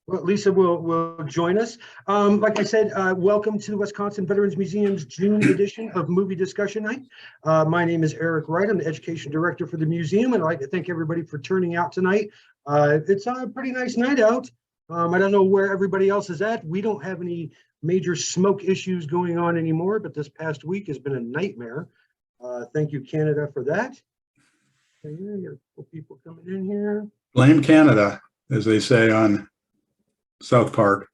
Well, Lisa will join us. Like I said, welcome to the Wisconsin Veterans Museum's June edition of Movie Discussion Night. My name is Eric Wright. I'm the Education Director for the museum, and I'd like to thank everybody for turning out tonight. It's a pretty nice night out. I don't know where everybody else is at. We don't have any major smoke issues going on anymore, but this past week has been a nightmare. Thank you, Canada, for that. Okay, you got a couple people coming in here. Blame Canada, as they say on South Park.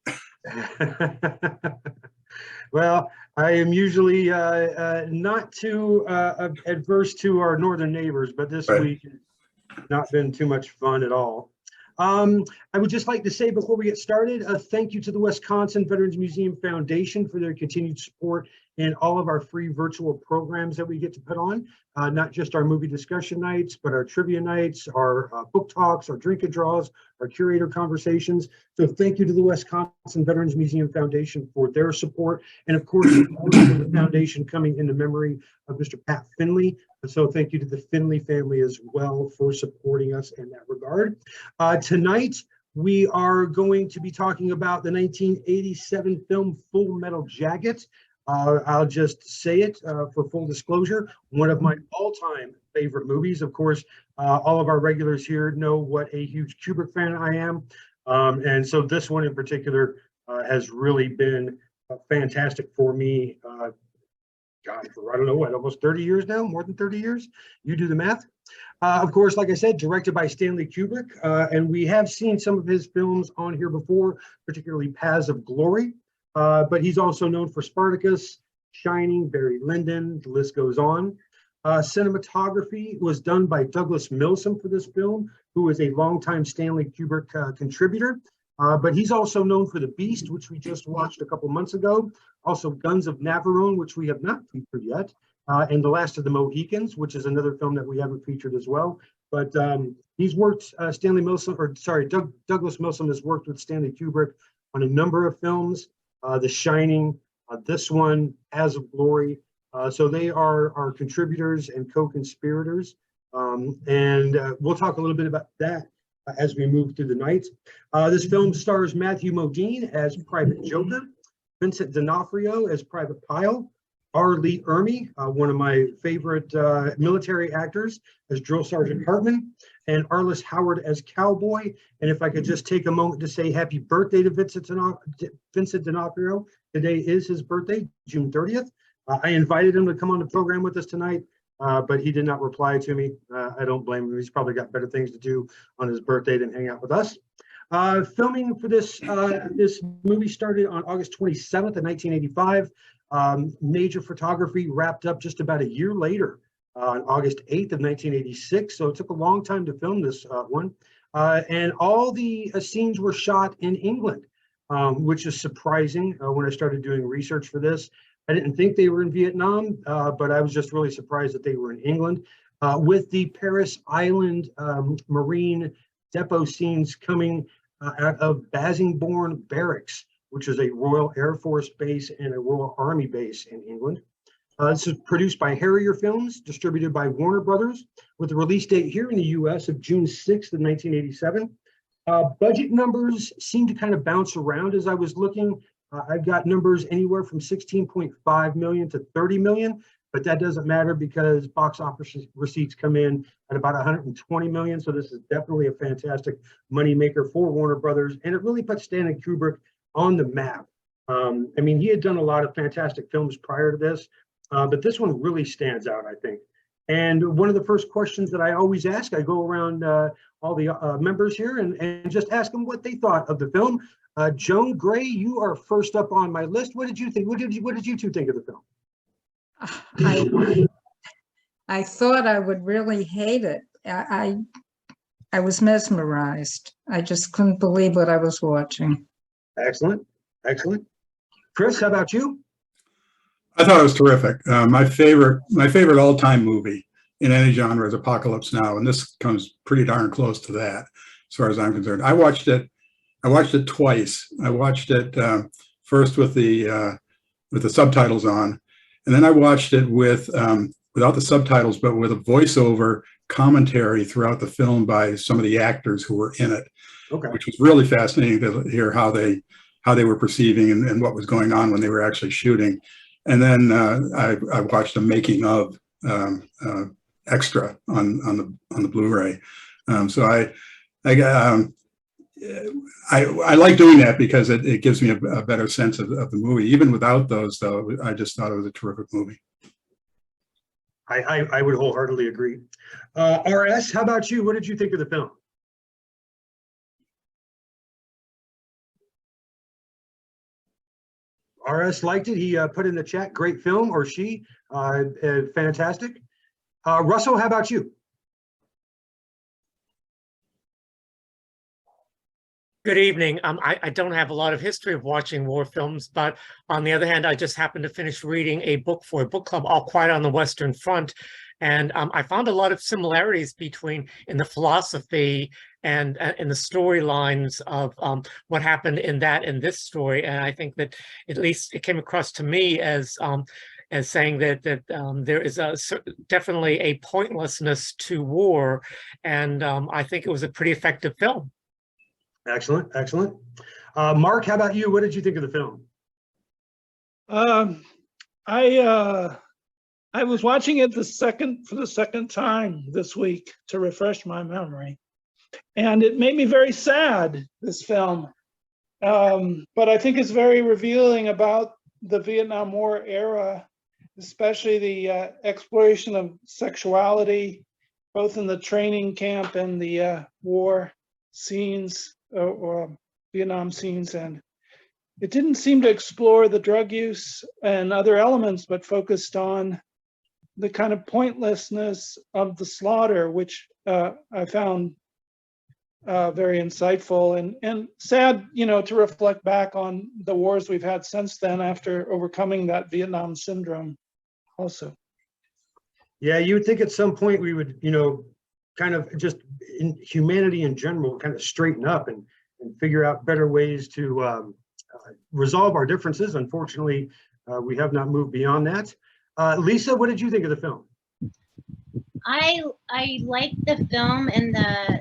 Well, I am usually not too adverse to our northern neighbors, but this week has not been too much fun at all. I would just like to say before we get started, a thank you to the Wisconsin Veterans Museum Foundation for their continued support in all of our free virtual programs that we get to put on, not just our movie discussion nights, but our trivia nights, our book talks, our drink and draws, our curator conversations. So thank you to the Wisconsin Veterans Museum Foundation for their support. And of course, the foundation coming in the memory of Mr. Pat Finley. So thank you to the Finley family as well for supporting us in that regard. Tonight, we are going to be talking about the 1987 film Full Metal Jacket. I'll just say it for full disclosure, one of my all-time favorite movies. Of course, all of our regulars here know what a huge Kubrick fan I am. And so this one in particular has really been fantastic for me. God, for, I don't know what, almost 30 years now, more than 30 years. You do the math. Of course, like I said, directed by Stanley Kubrick. And we have seen some of his films on here before, particularly Paths of Glory. But he's also known for Spartacus, Shining, Barry Lyndon, the list goes on. Cinematography was done by Douglas Milsom for this film, who is a longtime Stanley Kubrick contributor. But he's also known for The Beast, which we just watched a couple months ago. Also Guns of Navarone, which we have not featured yet. And The Last of the Mohicans, which is another film that we haven't featured as well. But he's worked, Douglas Milsom has worked with Stanley Kubrick on a number of films. The Shining, this one, Paths of Glory. So they are our contributors and co-conspirators. And we'll talk a little bit about that as we move through the night. This film stars Matthew Modine as Private Joker, Vincent D'Onofrio as Private Pyle, R. Lee Ermey, one of my favorite military actors, as Drill Sergeant Hartman, and Arliss Howard as Cowboy. And if I could just take a moment to say happy birthday to Vincent D'Onofrio. Today is his birthday, June 30th. I invited him to come on the program with us tonight, but he did not reply to me. I don't blame him. He's probably got better things to do on his birthday than hang out with us. Filming for this movie started on August 27th of 1985. Major photography wrapped up just about a year later on August 8th of 1986. So it took a long time to film this one. And all the scenes were shot in England, which is surprising when I started doing research for this. I didn't think they were in Vietnam, but I was just really surprised that they were in England. With the Paris Island Marine depot scenes coming out of Bassingbourn Barracks, which is a Royal Air Force base and a Royal Army base in England. This is produced by Harrier Films, distributed by Warner Brothers, with a release date here in the US of June 6th of 1987. Budget numbers seem to kind of bounce around as I was looking. I've got numbers anywhere from 16.5 million to 30 million, but that doesn't matter because box office receipts come in at about 120 million. So this is definitely a fantastic moneymaker for Warner Brothers. And it really puts Stanley Kubrick on the map. I mean, he had done a lot of fantastic films prior to this, but this one really stands out, I think. And one of the first questions that I always ask, I go around all the members here and just ask them what they thought of the film. Joan Gray, you are first up on my list. What did you think? What did you two think of the film? I thought I would really hate it. I was mesmerized. I just couldn't believe what I was watching. Excellent, excellent. Chris, how about you? I thought it was terrific. My favorite all-time movie in any genre is Apocalypse Now, and this comes pretty darn close to that, as far as I'm concerned. I watched it twice. I watched it first with the subtitles on, and then I watched it with without the subtitles, but with a voiceover commentary throughout the film by some of the actors who were in it, Okay. which was really fascinating to hear how they were perceiving and what was going on when they were actually shooting. And then I watched a making of extra on the Blu-ray. So I like doing that because it gives me a better sense of the movie. Even without those, though, I just thought it was a terrific movie. I would wholeheartedly agree. RS, how about you? What did you think of the film? RS liked it. He put in the chat, great film, or she, fantastic. Russell, how about you? Good evening. I don't have a lot of history of watching war films, but on the other hand, I just happened to finish reading a book for a book club, All Quiet on the Western Front. And I found a lot of similarities in the philosophy and in the storylines of what happened in that and this story. And I think that at least it came across to me as saying that there is definitely a pointlessness to war. And I think it was a pretty effective film. Excellent, excellent. Mark, how about you? What did you think of the film? I was watching it for the second time this week to refresh my memory, and it made me very sad, this film. But I think it's very revealing about the Vietnam War era, especially the exploration of sexuality, both in the training camp and the war scenes, or Vietnam scenes. And it didn't seem to explore the drug use and other elements, but focused on the kind of pointlessness of the slaughter, which I found very insightful and sad, to reflect back on the wars we've had since then after overcoming that Vietnam syndrome also. Yeah, you would think at some point we would, kind of just in humanity in general, kind of straighten up and figure out better ways to resolve our differences. Unfortunately, we have not moved beyond that. Lisa, what did you think of the film? I liked the film and the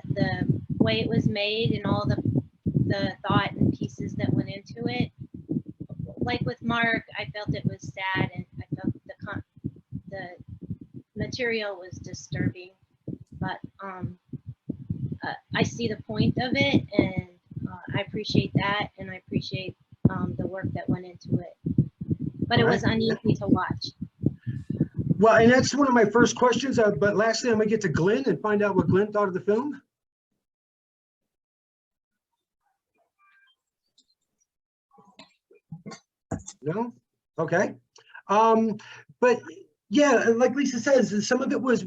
way it was made and all the thought and pieces that went into it. Like with Mark, I felt it was sad, and I felt the material was disturbing. But I see the point of it, and I appreciate that, and I appreciate the work that went into it. But it was uneasy to watch. Well, and that's one of my first questions. But lastly, I'm going to get to Glenn and find out what Glenn thought of the film. No? Okay. But yeah, like Lisa says, some of it was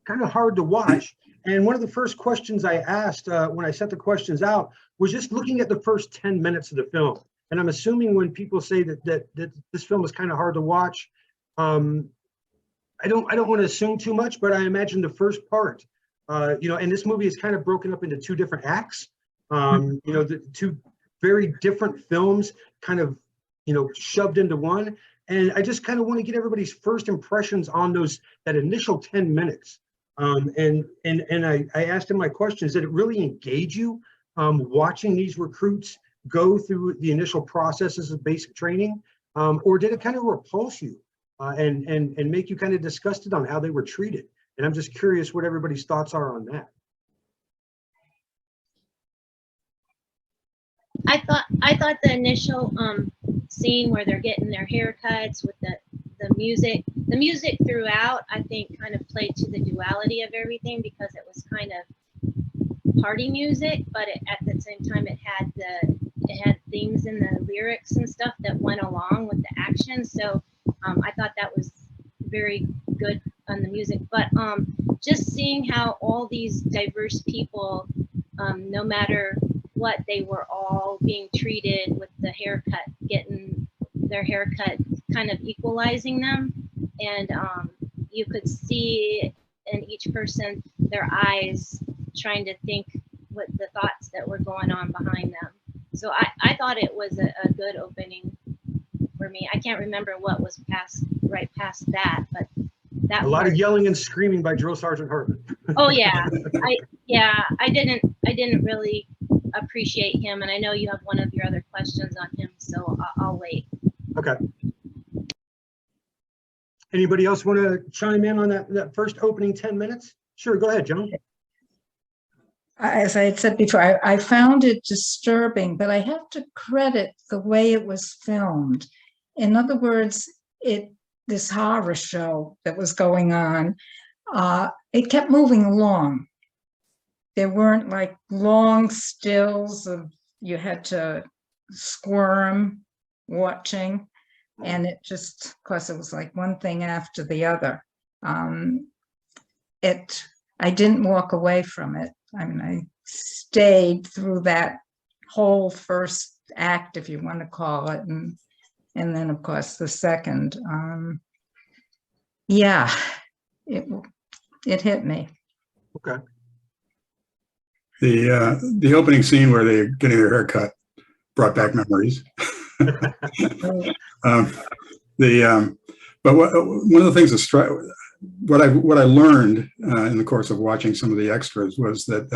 kind of hard to watch. And one of the first questions I asked when I sent the questions out was just looking at the first 10 minutes of the film. And I'm assuming when people say that this film is kind of hard to watch, I don't want to assume too much, but I imagine the first part, and this movie is kind of broken up into two different acts. The two very different films kind of, shoved into one. And I just kind of want to get everybody's first impressions on that initial 10 minutes. And I asked him my questions. Did it really engage you watching these recruits go through the initial processes of basic training? Or did it kind of repulse you and make you kind of disgusted on how they were treated? And I'm just curious what everybody's thoughts are on that. I thought the initial scene where they're getting their haircuts with the music throughout, I think kind of played to the duality of everything, because it was kind of party music, but at the same time it had themes in the lyrics and stuff that went along with the action. So I thought that was very good on the music. But just seeing how all these diverse people, no matter what, they were all being treated with the haircut, getting their haircut, kind of equalizing them. And you could see in each person their eyes trying to think what the thoughts that were going on behind them. So I thought it was a good opening for me. I can't remember what was right past that, but that A lot part. of yelling and screaming by Drill Sergeant Hartman. Oh yeah, I didn't really appreciate him, and I know you have one of your other questions on him, so I'll wait. Okay. Anybody else want to chime in on that first opening 10 minutes? Sure, go ahead, John. As I had said before, I found it disturbing, but I have to credit the way it was filmed. In other words, this horror show that was going on, it kept moving along. There weren't like long stills of you had to squirm watching, and it just, of course, it was like one thing after the other. I didn't walk away from it. I mean, I stayed through that whole first act, if you want to call it, and then of course the second. Yeah, it hit me. Okay. The opening scene where they're getting their hair cut brought back memories. But one of the things that what I learned in the course of watching some of the extras was that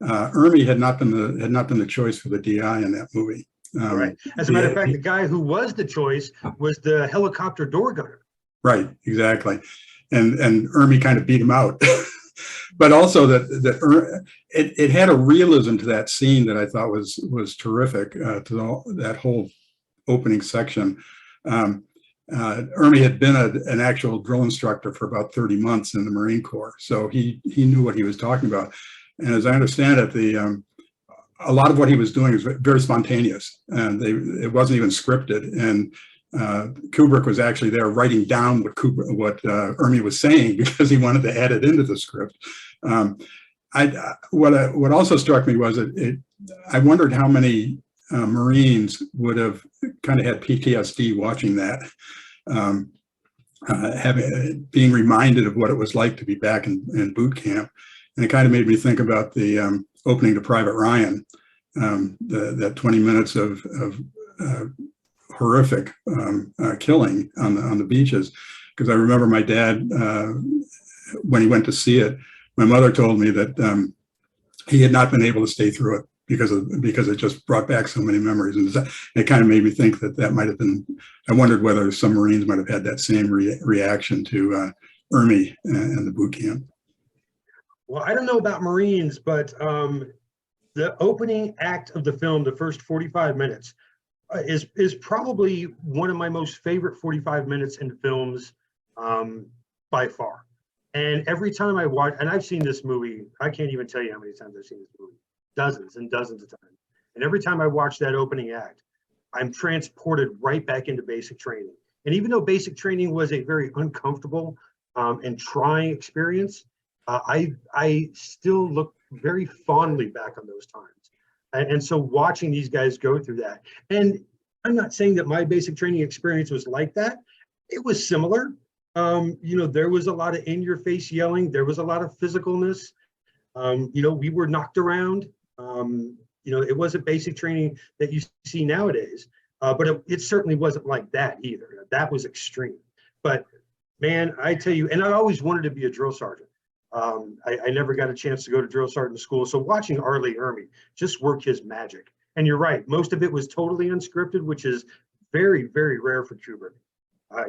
Ermey had not been the choice for the DI in that movie. Right. As a matter of fact, the guy who was the choice was the helicopter door gunner. Right. Exactly. And Ermey kind of beat him out. But also that it had a realism to that scene that I thought was terrific, to that whole opening section. Ermey had been an actual drill instructor for about 30 months in the Marine Corps, so he knew what he was talking about. And as I understand it, a lot of what he was doing was very spontaneous, and it wasn't even scripted. And Kubrick was actually there writing down what Ermey was saying because he wanted to add it into the script. What also struck me was I wondered how many Marines would have kind of had PTSD watching that, being reminded of what it was like to be back in boot camp. And it kind of made me think about the opening to Private Ryan, that 20 minutes of horrific killing on the beaches. Because I remember my dad, when he went to see it, my mother told me that he had not been able to stay through it because it just brought back so many memories. And it kind of made me think that might have been, I wondered whether some Marines might have had that same reaction to Ermey and the boot camp. Well, I don't know about Marines, but the opening act of the film, the first 45 minutes, is probably one of my most favorite 45 minutes in films by far. And every time I watch, and I've seen this movie, I can't even tell you how many times I've seen this movie, dozens and dozens of times. And every time I watch that opening act, I'm transported right back into basic training. And even though basic training was a very uncomfortable and trying experience, I still look very fondly back on those times. And so watching these guys go through that, and I'm not saying that my basic training experience was like that. It was similar. There was a lot of in-your-face yelling. There was a lot of physicalness. We were knocked around. It wasn't basic training that you see nowadays, but it certainly wasn't like that either. That was extreme. But man, I tell you, and I always wanted to be a drill sergeant. I never got a chance to go to drill sergeant school. So watching R. Lee Ermey just work his magic. And you're right, most of it was totally unscripted, which is very, very rare for Kubrick.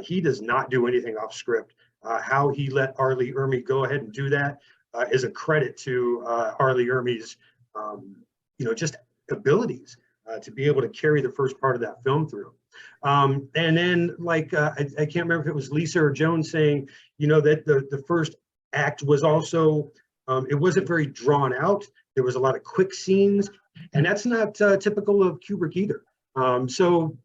He does not do anything off script. How he let R. Lee Ermey go ahead and do that is a credit to R. Lee Ermey's, just abilities to be able to carry the first part of that film through. And then, I can't remember if it was Lisa or Joan saying, that the first act was also, it wasn't very drawn out. There was a lot of quick scenes, and that's not typical of Kubrick either. So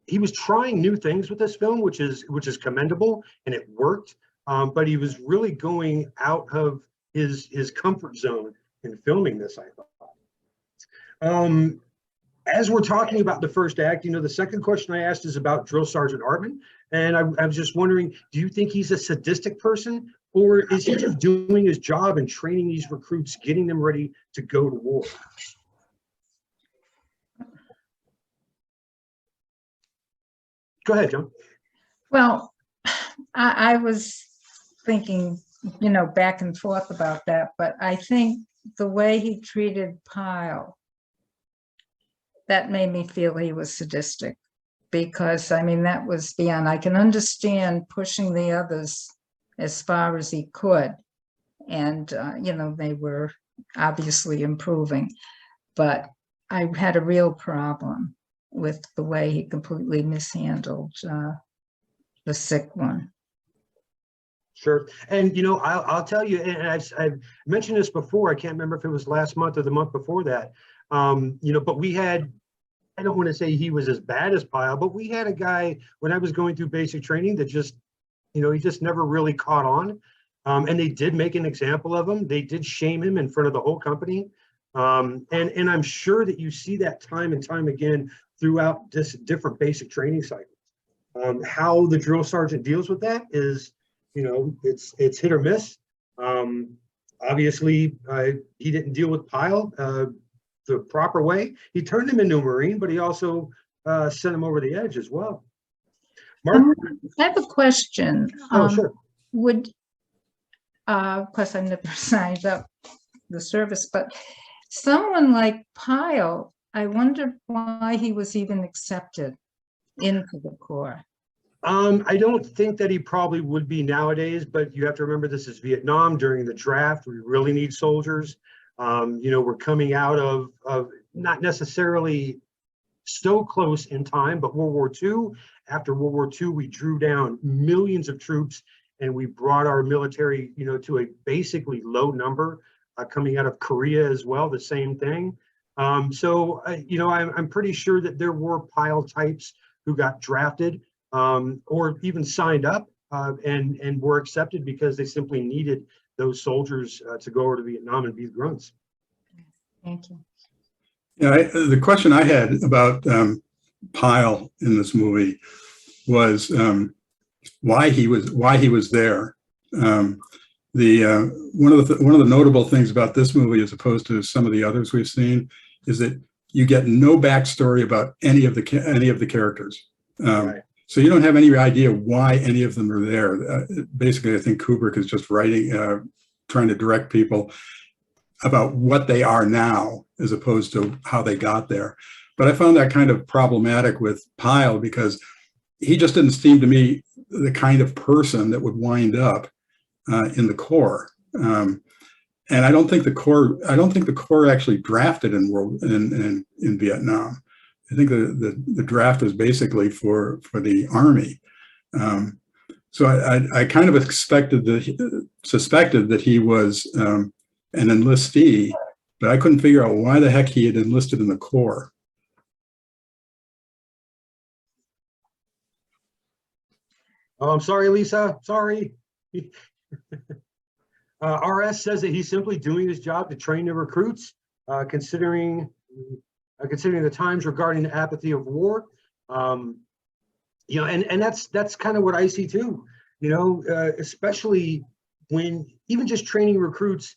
he was trying new things with this film, which is commendable, and it worked. But he was really going out of his comfort zone in filming this, I thought. As we're talking about the first act, the second question I asked is about Drill Sergeant Hartman. And I was just wondering, do you think he's a sadistic person, or is he just doing his job and training these recruits, getting them ready to go to war? Go ahead, John. Well, I was thinking, back and forth about that, but I think the way he treated Pyle, that made me feel he was sadistic. Because, I mean, that was beyond, I can understand pushing the others as far as he could. And, they were obviously improving. But I had a real problem with the way he completely mishandled the sick one. Sure. And, I'll tell you, and I've mentioned this before, I can't remember if it was last month or the month before that, but we had, I don't want to say he was as bad as Pyle, but we had a guy when I was going through basic training that just, he just never really caught on. And they did make an example of him. They did shame him in front of the whole company. And I'm sure that you see that time and time again throughout this different basic training cycles. How the drill sergeant deals with that is, it's hit or miss. Obviously, he didn't deal with Pyle the proper way. He turned him into a Marine, but he also sent him over the edge as well. Mark? I have a question. Sure. Of course, I've never signed up the service, but someone like Pyle, I wonder why he was even accepted into the Corps. I don't think that he probably would be nowadays, but you have to remember this is Vietnam. During the draft, we really need soldiers. We're coming out of not necessarily so close in time, but World War II. After World War II, we drew down millions of troops and we brought our military, to a basically low number. Coming out of Korea as well, the same thing. I'm pretty sure that there were Pyle types who got drafted or even signed up and were accepted because they simply needed those soldiers to go over to Vietnam and be the grunts. Thank you. Yeah, the question I had about Pyle in this movie was why he was there. One of the notable things about this movie, as opposed to some of the others we've seen, is that you get no backstory about any of the characters. Right. So you don't have any idea why any of them are there. Basically, I think Kubrick is just writing, trying to direct people about what they are now, as opposed to how they got there. But I found that kind of problematic with Pyle because he just didn't seem to me the kind of person that would wind up in the Corps. And I don't think the Corps actually drafted in Vietnam. I think the draft was basically for the Army. So I kind of suspected that he was an enlistee, but I couldn't figure out why the heck he had enlisted in the Corps. Oh, I'm sorry, Lisa. Sorry. RS says that he's simply doing his job to train the recruits, considering the times regarding the apathy of war. And that's kind of what I see too. Especially when even just training recruits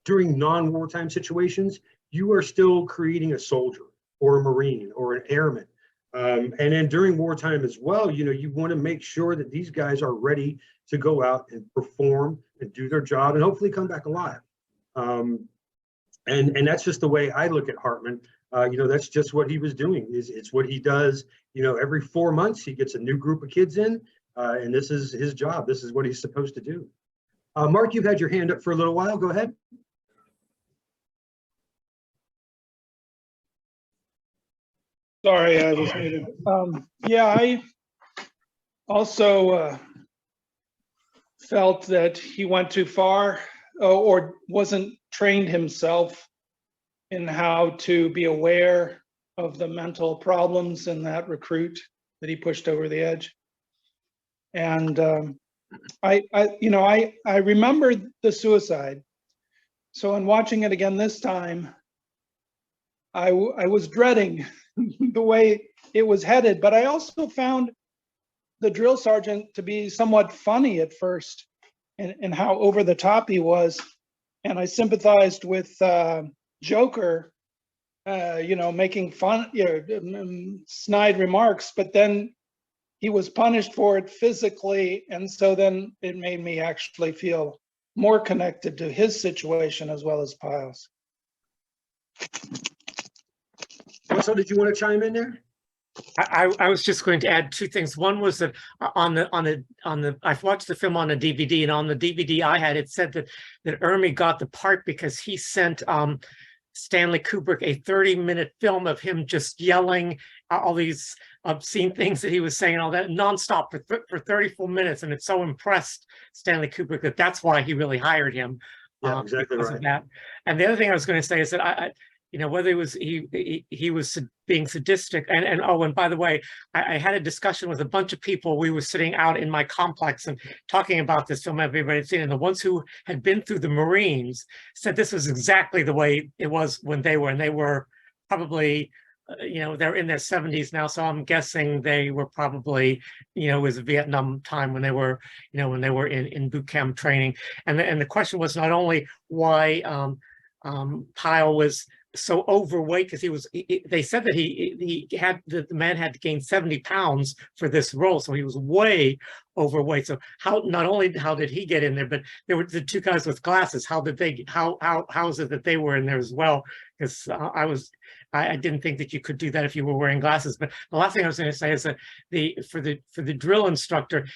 during non-wartime situations, you are still creating a soldier or a Marine or an airman. And then during wartime as well, you want to make sure that these guys are ready to go out and perform and do their job and hopefully come back alive. And that's just the way I look at Hartman. That's just what he was doing. It's what he does. Every 4 months he gets a new group of kids in, and this is his job. This is what he's supposed to do. Mark, you've had your hand up for a little while. Go ahead. Sorry, I was muted. I also felt that he went too far or wasn't trained himself in how to be aware of the mental problems in that recruit that he pushed over the edge. And I remembered the suicide. So in watching it again this time, I was dreading the way it was headed, but I also found the drill sergeant to be somewhat funny at first and how over the top he was. And I sympathized with Joker, making fun, snide remarks, but then he was punished for it physically. And so then it made me actually feel more connected to his situation as well as Pyle's. Russell, did you want to chime in there? I was just going to add two things. One was that I've watched the film on a DVD, and on the DVD I had, it said that Ermey got the part because he sent Stanley Kubrick a 30-minute film of him just yelling all these obscene things that he was saying, all that nonstop for 34 minutes, and it so impressed Stanley Kubrick that that's why he really hired him. Yeah, exactly because right. of that. And the other thing I was going to say is that I whether he was being sadistic, and by the way, I had a discussion with a bunch of people. We were sitting out in my complex and talking about this film everybody had seen, and the ones who had been through the Marines said this was exactly the way it was when they were, and they were probably, they're in their 70s now, so I'm guessing they were probably, it was Vietnam time when they were, in boot camp training, and the question was not only why Pyle was so overweight, because they said that the man had to gain 70 pounds for this role, so he was way overweight. So not only how did he get in there, but there were the two guys with glasses. How is it that they were in there as well? Because I didn't think that you could do that if you were wearing glasses. But the last thing I was going to say is that for the drill instructor,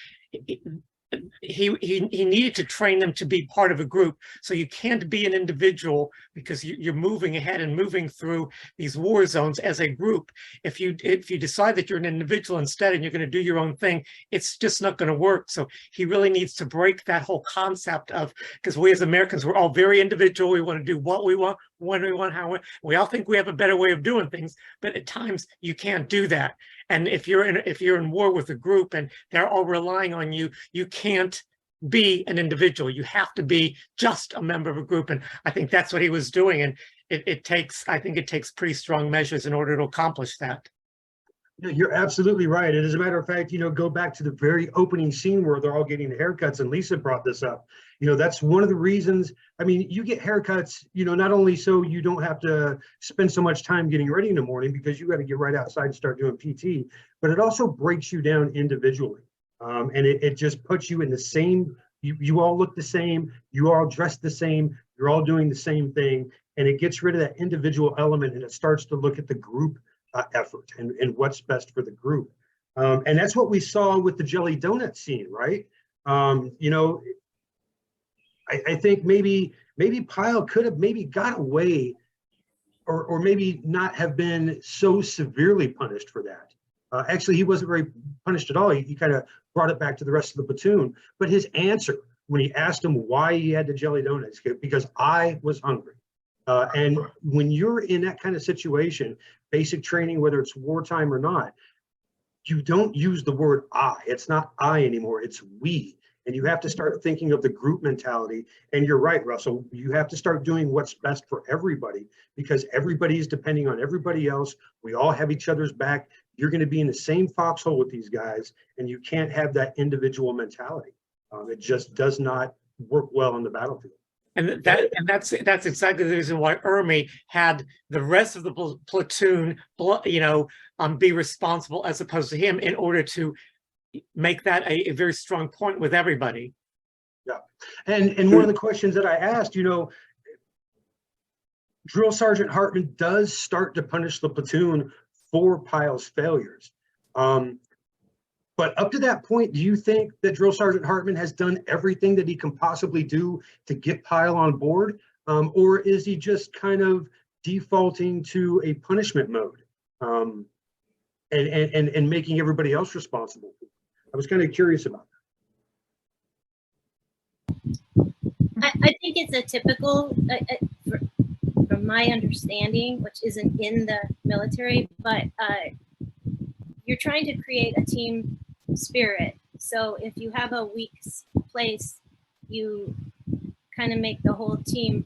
he needed to train them to be part of a group. So you can't be an individual, because you're moving ahead and moving through these war zones as a group. If you decide that you're an individual instead and you're going to do your own thing, it's just not going to work. So he really needs to break that whole concept of, because we as Americans, we're all very individual. We want to do what we want, when we want, how we all think we have a better way of doing things, but at times you can't do that. And if you're in war with a group and they're all relying on you, you can't be an individual. You have to be just a member of a group. And I think that's what he was doing. And it takes pretty strong measures in order to accomplish that. Yeah, you're absolutely right. And as a matter of fact, go back to the very opening scene where they're all getting the haircuts, and Lisa brought this up. That's one of the reasons. I mean, you get haircuts, not only so you don't have to spend so much time getting ready in the morning because you got to get right outside and start doing PT, but it also breaks you down individually. And it just puts you in the same, you all look the same, you all dress the same, you're all doing the same thing. And it gets rid of that individual element, and it starts to look at the group effort and what's best for the group. And that's what we saw with the jelly donut scene, right? I think maybe Pyle could have maybe got away, or maybe not have been so severely punished for that. Actually, he wasn't very punished at all. He kind of brought it back to the rest of the platoon. But his answer when he asked him why he had the jelly donuts, because I was hungry. And when you're in that kind of situation, basic training, whether it's wartime or not, you don't use the word I. It's not I anymore, it's we. And you have to start thinking of the group mentality. And you're right, Russell, you have to start doing what's best for everybody, because everybody's depending on everybody else. We all have each other's back. You're going to be in the same foxhole with these guys, and you can't have that individual mentality. It just does not work well on the battlefield. And that's exactly the reason why Ermey had the rest of the platoon, be responsible as opposed to him, in order to make that a very strong point with everybody. Yeah, and one of the questions that I asked, Drill Sergeant Hartman does start to punish the platoon for Pyle's failures. But up to that point, do you think that Drill Sergeant Hartman has done everything that he can possibly do to get Pyle on board? Or is he just kind of defaulting to a punishment mode and making everybody else responsible? I was kind of curious about that. I think it's a typical, from my understanding, which isn't in the military, but you're trying to create a team spirit. So if you have a weak place, you kind of make the whole team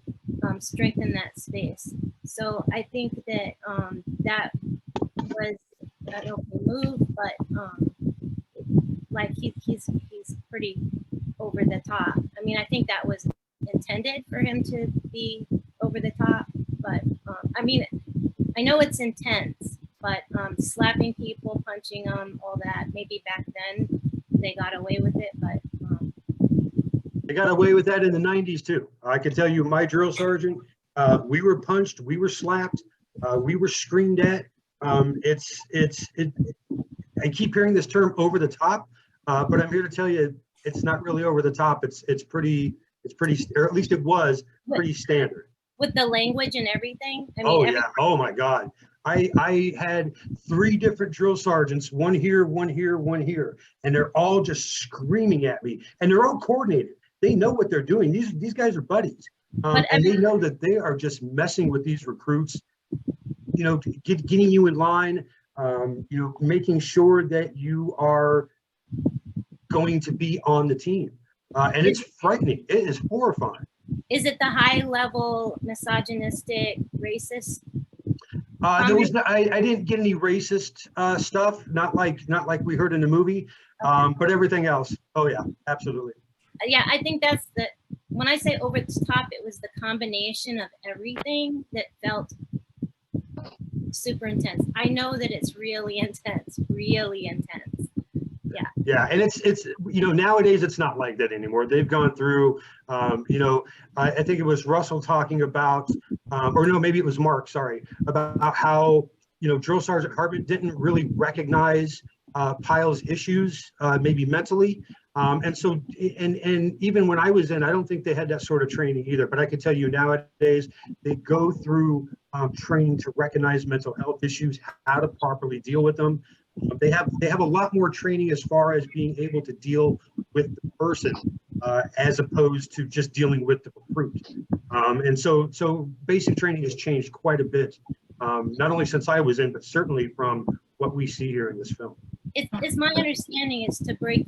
strengthen that space. So I think that that was an okay move, but like he's pretty over the top. I mean, I think that was intended for him to be over the top, but I mean, I know it's intense, But slapping people, punching them, all that, maybe back then they got away with it, but They got away with that in the 90s too. I can tell you, my drill sergeant, we were punched, we were slapped, we were screamed at. I keep hearing this term over the top, but I'm here to tell you, it's not really over the top. It's pretty, or at least it was pretty standard. with the language and everything. I mean, Oh yeah. Oh my God. I had 3 different drill sergeants, one here, one here, one here, and they're all just screaming at me, and they're all coordinated. They know what they're doing. These guys are buddies, and they know that they are just messing with these recruits, you know, getting you in line, you know, making sure that you are going to be on the team. And it's frightening. It is horrifying. Is it the high level misogynistic, racist? There was no, I didn't get any racist stuff, not like we heard in the movie, but everything else. Oh yeah, absolutely. Yeah, I think that's when I say over the top, it was the combination of everything that felt super intense. I know that it's really intense, really intense. Yeah, and it's you know, nowadays it's not like that anymore. They've gone through, you know, I think it was Russell talking about, or no, maybe it was Mark, sorry, about how, you know, Drill Sergeant Hartman didn't really recognize Pyle's issues, maybe mentally. And so, and even when I was in, I don't think they had that sort of training either, but I can tell you nowadays, they go through training to recognize mental health issues, how to properly deal with them. They have a lot more training as far as being able to deal with the person as opposed to just dealing with the recruit. And so basic training has changed quite a bit, not only since I was in, but certainly from what we see here in this film. It's my understanding is to break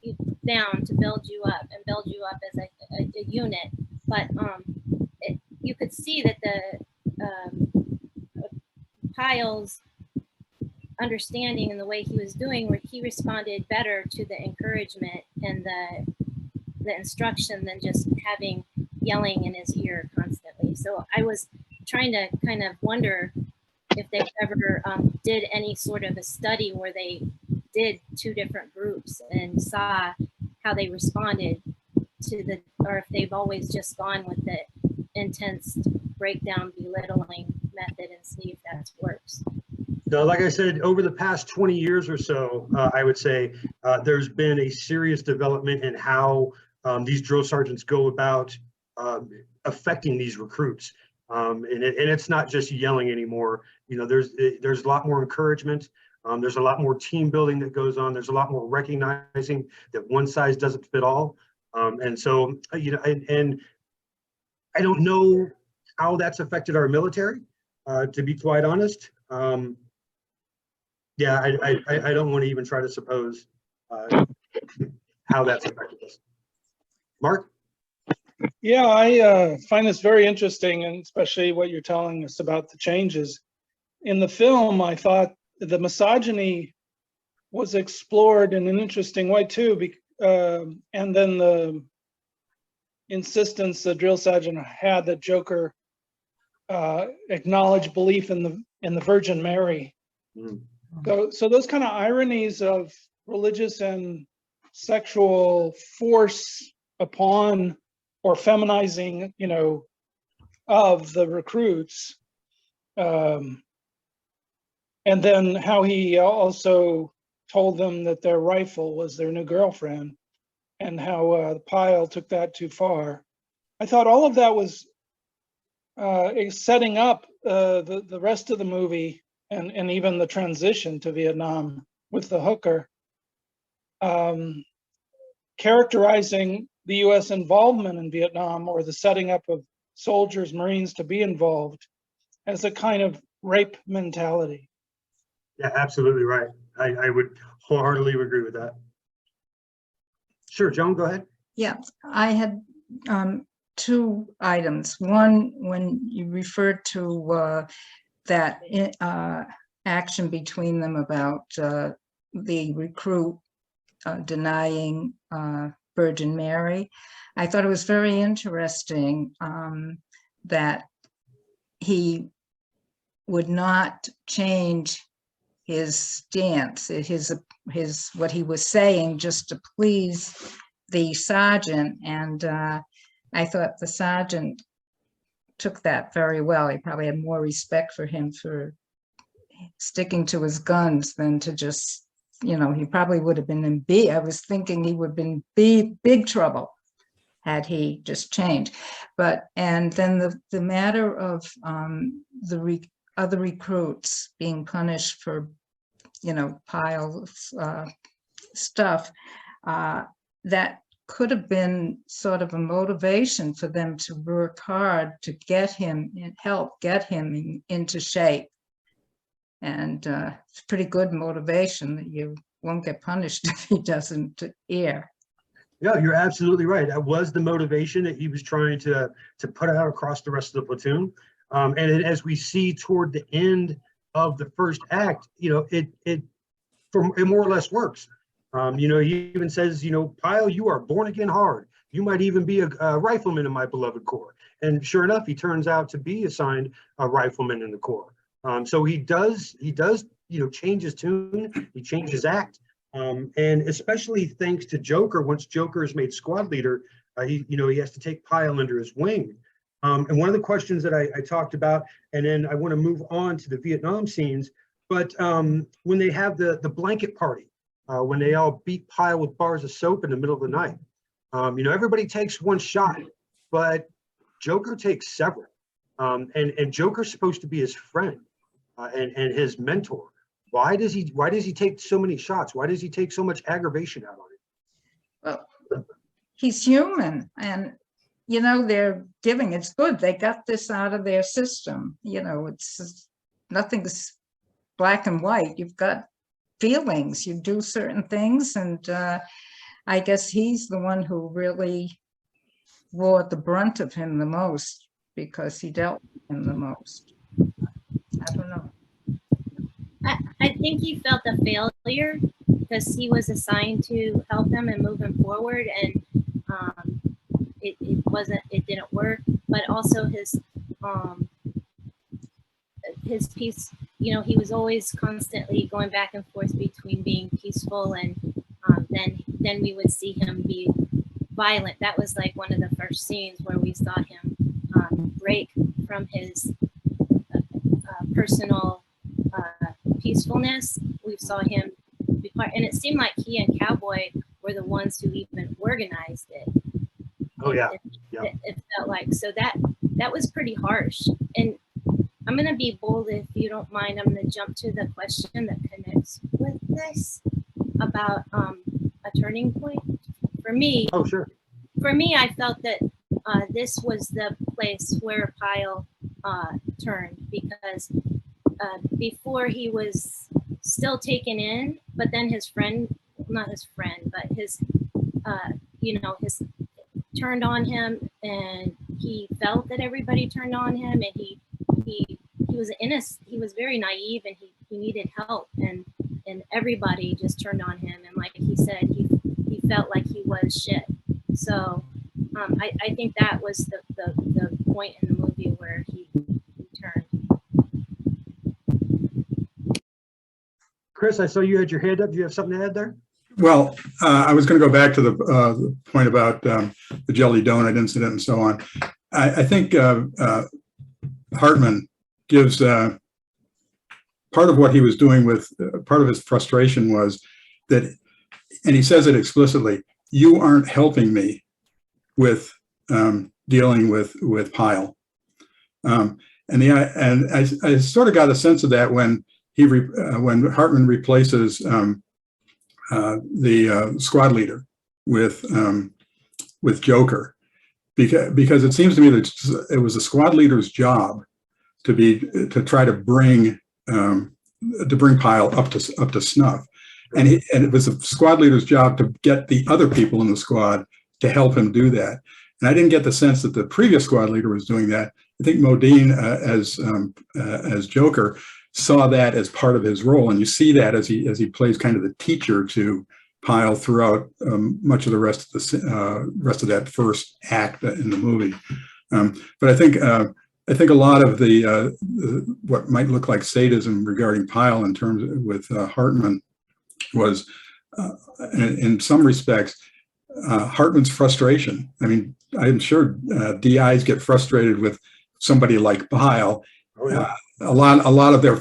you down to build you up and build you up as a unit. But you could see that the Pyle's understanding and the way he was doing, where he responded better to the encouragement and the instruction than just having yelling in his ear constantly. So I was trying to kind of wonder if they ever did any sort of a study where they did 2 different groups and saw how they responded to or if they've always just gone with the intense breakdown, belittling method and see if that works. No, like I said, over the past 20 years or so, I would say there's been a serious development in how these drill sergeants go about affecting these recruits. And it's not just yelling anymore. You know, there's a lot more encouragement. There's a lot more team building that goes on. There's a lot more recognizing that one size doesn't fit all. And so, you know, and I don't know how that's affected our military, to be quite honest. Yeah, I don't want to even try to suppose how that's affected us. Mark? Yeah, I find this very interesting, and especially what you're telling us about the changes. In the film, I thought the misogyny was explored in an interesting way too, and then the insistence the drill sergeant had that Joker acknowledge belief in the Virgin Mary. Mm. So those kind of ironies of religious and sexual force upon or feminizing, you know, of the recruits, and then how he also told them that their rifle was their new girlfriend, and how Pyle took that too far. I thought all of that was setting up the rest of the movie, and even the transition to Vietnam with the hooker, characterizing the U.S. involvement in Vietnam, or the setting up of soldiers, Marines to be involved, as a kind of rape mentality. Yeah, absolutely right. I would wholeheartedly agree with that. Sure, Joan, go ahead. Yeah, I had 2 items. One, when you referred to that action between them about the recruit denying Virgin Mary, I thought it was very interesting that he would not change his stance, his what he was saying, just to please the sergeant. And I thought the sergeant took that very well. He probably had more respect for him for sticking to his guns than to just, you know, he probably would have been in I was thinking he would have been big trouble had he just changed. But, and then the matter of other recruits being punished for, you know, piles stuff, that could have been sort of a motivation for them to work hard to get him and help get him into shape. And it's pretty good motivation that you won't get punished if he doesn't err. Yeah, you're absolutely right. That was the motivation that he was trying to put out across the rest of the platoon. As we see toward the end of the first act, you know, it more or less works. You know, he even says, you know, Pyle, you are born again hard. You might even be a rifleman in my beloved Corps. And sure enough, he turns out to be assigned a rifleman in the Corps. So he does, you know, change his tune, he changes his act. And especially thanks to Joker, once Joker is made squad leader, he has to take Pyle under his wing. And one of the questions that I talked about, and then I want to move on to the Vietnam scenes, but when they have the blanket party, when they all beat Pyle with bars of soap in the middle of the night, you know, everybody takes one shot, but Joker takes several. And Joker's supposed to be his friend and his mentor. Why does he take so many shots? Why does he take so much aggravation out on it? Well, he's human, and you know, they're giving, it's good. They got this out of their system. You know, it's nothing's black and white. You've got feelings, you do certain things. And I guess he's the one who really wore the brunt of him the most because he dealt with him the most. I don't know. I think he felt a failure because he was assigned to help him and move him forward, and it didn't work. But also his peace, you know, he was always constantly going back and forth between being peaceful and then we would see him be violent. That was like one of the first scenes where we saw him break from his personal peacefulness. We saw him be part, and it seemed like he and Cowboy were the ones who even organized it. Oh yeah, It felt like, so that was pretty harsh. And I'm gonna be bold, if you don't mind. I'm gonna jump to the question that connects with this about a turning point for me. oh sure. For me, I felt that this was the place where Pyle turned, because before he was still taken in, but then his friend, not his friend, but his, his turned on him, and he felt that everybody turned on him, and he was innocent. He was very naive, and he needed help, and everybody just turned on him. And like he said, he felt like he was shit. So I think that was the point in the movie where he turned. Chris, I saw you had your hand up. Do you have something to add there? Well, I was going to go back to the point about the jelly donut incident and so on. I think Hartman gives part of what he was doing with part of his frustration was that, and he says it explicitly, you aren't helping me with dealing with Pyle. And I sort of got a sense of that when when Hartman replaces the squad leader with Joker, because it seems to me that it was the squad leader's job to try to bring Pyle up to snuff, and it was the squad leader's job to get the other people in the squad to help him do that. And I didn't get the sense that the previous squad leader was doing that. I think Modine as Joker saw that as part of his role, and you see that as he plays kind of the teacher to Pyle throughout much of the rest of that first act in the movie. But I think I think a lot of what might look like sadism regarding Pyle in terms with Hartman was, in some respects, Hartman's frustration. I mean, I'm sure DIs get frustrated with somebody like Pyle. Oh, yeah. A lot of their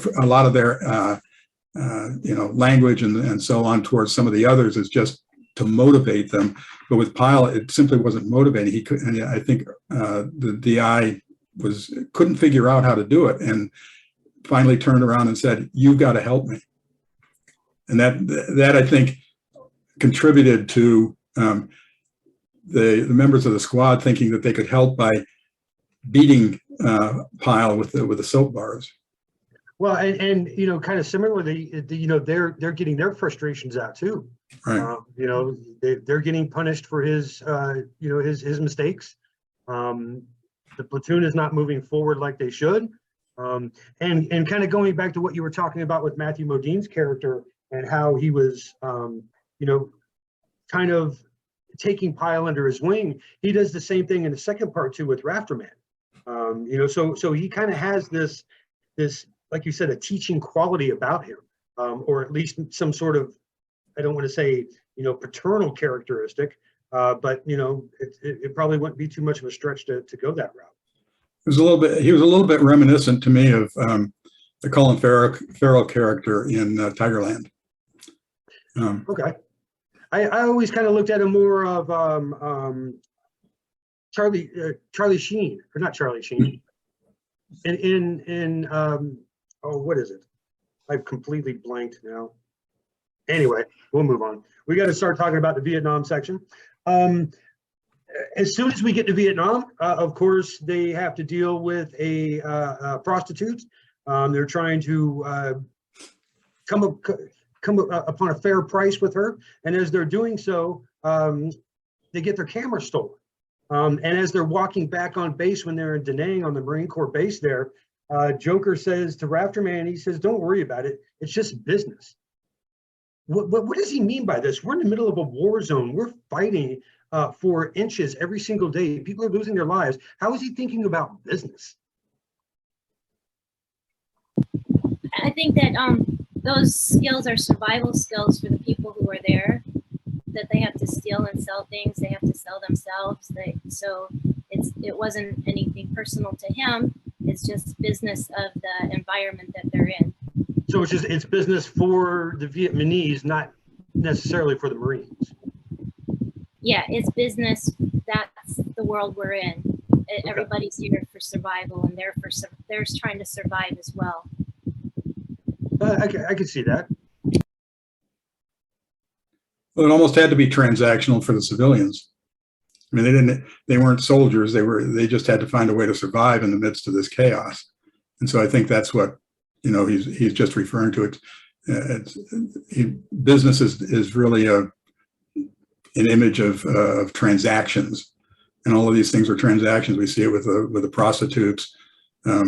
language and so on towards some of the others is just to motivate them. But with Pyle, it simply wasn't motivating. He could, and I think the DI couldn't figure out how to do it, and finally turned around and said, "You've got to help me." And that I think contributed to the members of the squad thinking that they could help by beating Pyle with the soap bars. Well, and kind of similarly, they're getting their frustrations out too. Right. They're getting punished for his mistakes. The platoon is not moving forward like they should. And kind of going back to what you were talking about with Matthew Modine's character and how he was, kind of taking Pyle under his wing. He does the same thing in the second part too with Rafterman. So he kind of has this, like you said, a teaching quality about him, or at least some sort of, I don't want to say, paternal characteristic, but it probably wouldn't be too much of a stretch to go that route. He was a little bit reminiscent to me of the Colin Farrell character in Tigerland. Okay. I always kind of looked at him more of Charlie Sheen, or not Charlie Sheen. What is it? I've completely blanked now. Anyway, we'll move on. We got to start talking about the Vietnam section. As soon as we get to Vietnam, of course, they have to deal with a prostitute. They're trying to come upon a fair price with her, and as they're doing so, they get their camera stolen. And as they're walking back on base when they're in Da Nang on the Marine Corps base there, Joker says to Rafterman, he says, "Don't worry about it. It's just business." What does he mean by this? We're in the middle of a war zone. We're fighting for inches every single day. People are losing their lives. How is he thinking about business? I think that those skills are survival skills for the people who are there, that they have to steal and sell things. They have to sell themselves. So it wasn't anything personal to him. It's just business of the environment that they're in. So it's business for the Vietnamese, not necessarily for the Marines. Yeah, it's business. That's the world we're in. Everybody's here for survival, and they're trying to survive as well. I could see that. Well, it almost had to be transactional for the civilians. I mean, they weren't soldiers. They just had to find a way to survive in the midst of this chaos. And so I think that's what, he's just referring to it. Business is really an image of transactions, and all of these things are transactions. We see it with the prostitutes. I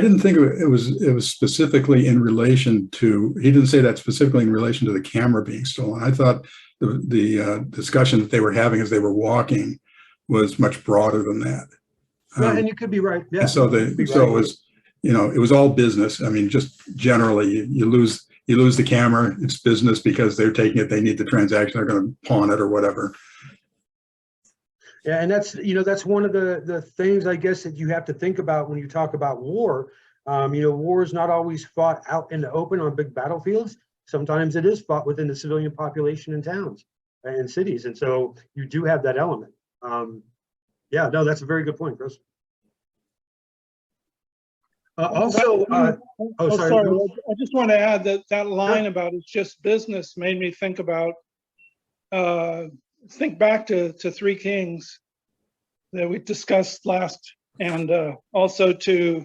didn't think it was specifically in relation to. He didn't say that specifically in relation to the camera being stolen. I thought the discussion that they were having as they were walking was much broader than that. Yeah, and you could be right. Yeah. So it was, it was all business. I mean, just generally, you lose the camera. It's business because they're taking it. They need the transaction. They're going to pawn it or whatever. Yeah, and that's one of the things, I guess, that you have to think about when you talk about war. War is not always fought out in the open on big battlefields. Sometimes it is fought within the civilian population in towns and cities, and so you do have that element. Yeah, no, that's a very good point, Chris. Sorry. I just want to add that line about it's just business made me think about. Think back to Three Kings that we discussed last, and also to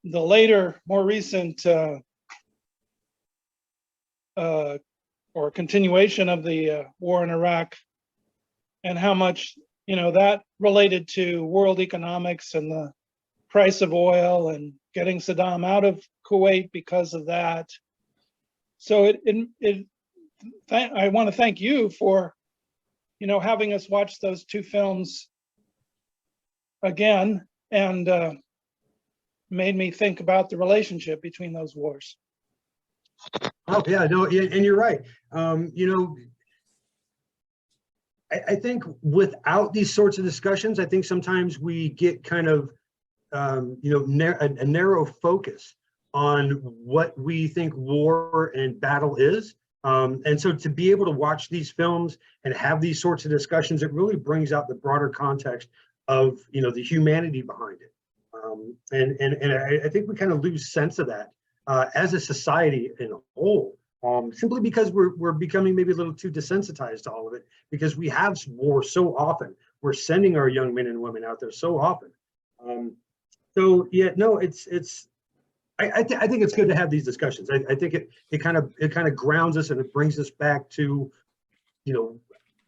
the later, more recent or continuation of the war in Iraq, and how much that related to world economics and the price of oil and getting Saddam out of Kuwait because of that. So I want to thank you for having us watch those two films again, and made me think about the relationship between those wars. Oh, yeah, no, yeah, and you're right. You know, I think without these sorts of discussions, I think sometimes we get kind of, you know, a narrow focus on what we think war and battle is. And so to be able to watch these films and have these sorts of discussions, it really brings out the broader context of, you know, the humanity behind it. And I think we kind of lose sense of that as a society in a whole, simply because we're becoming maybe a little too desensitized to all of it, because we have war so often. We're sending our young men and women out there so often. So yeah, no, I think it's good to have these discussions. I think it kind of grounds us, and it brings us back to, you know,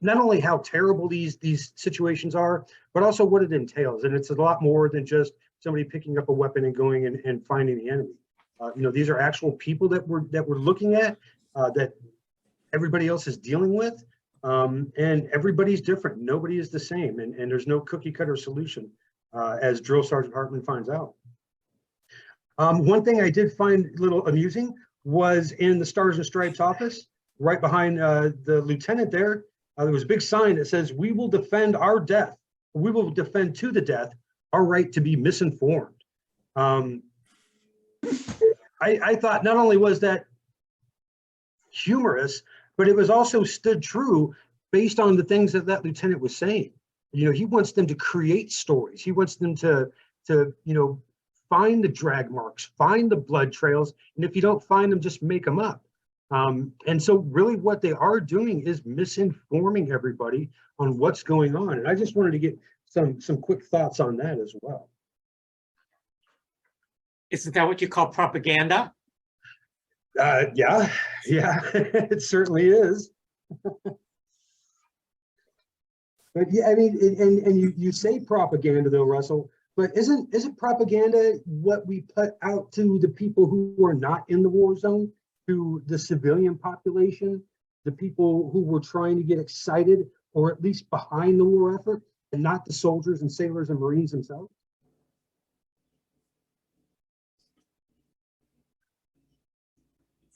not only how terrible these situations are, but also what it entails. And it's a lot more than just somebody picking up a weapon and going and finding the enemy. You know, these are actual people that we're looking at, that everybody else is dealing with, and everybody's different. Nobody is the same, and there's no cookie cutter solution, as Drill Sergeant Hartman finds out. One thing I did find a little amusing was in the Stars and Stripes office, right behind the lieutenant there, there was a big sign that says, "We will defend our death. We will defend to the death our right to be misinformed." I thought not only was that humorous, but it was also stood true based on the things that that lieutenant was saying. You know, he wants them to create stories. He wants them to you know, find the drag marks, find the blood trails, and if you don't find them, just make them up. And so really what they are doing is misinforming everybody on what's going on. And I just wanted to get some quick thoughts on that as well. Isn't that what you call propaganda? Yeah, it certainly is. But yeah, I mean, and you say propaganda though, Russell, but isn't propaganda what we put out to the people who are not in the war zone, to the civilian population, the people who were trying to get excited or at least behind the war effort, and not the soldiers and sailors and Marines themselves?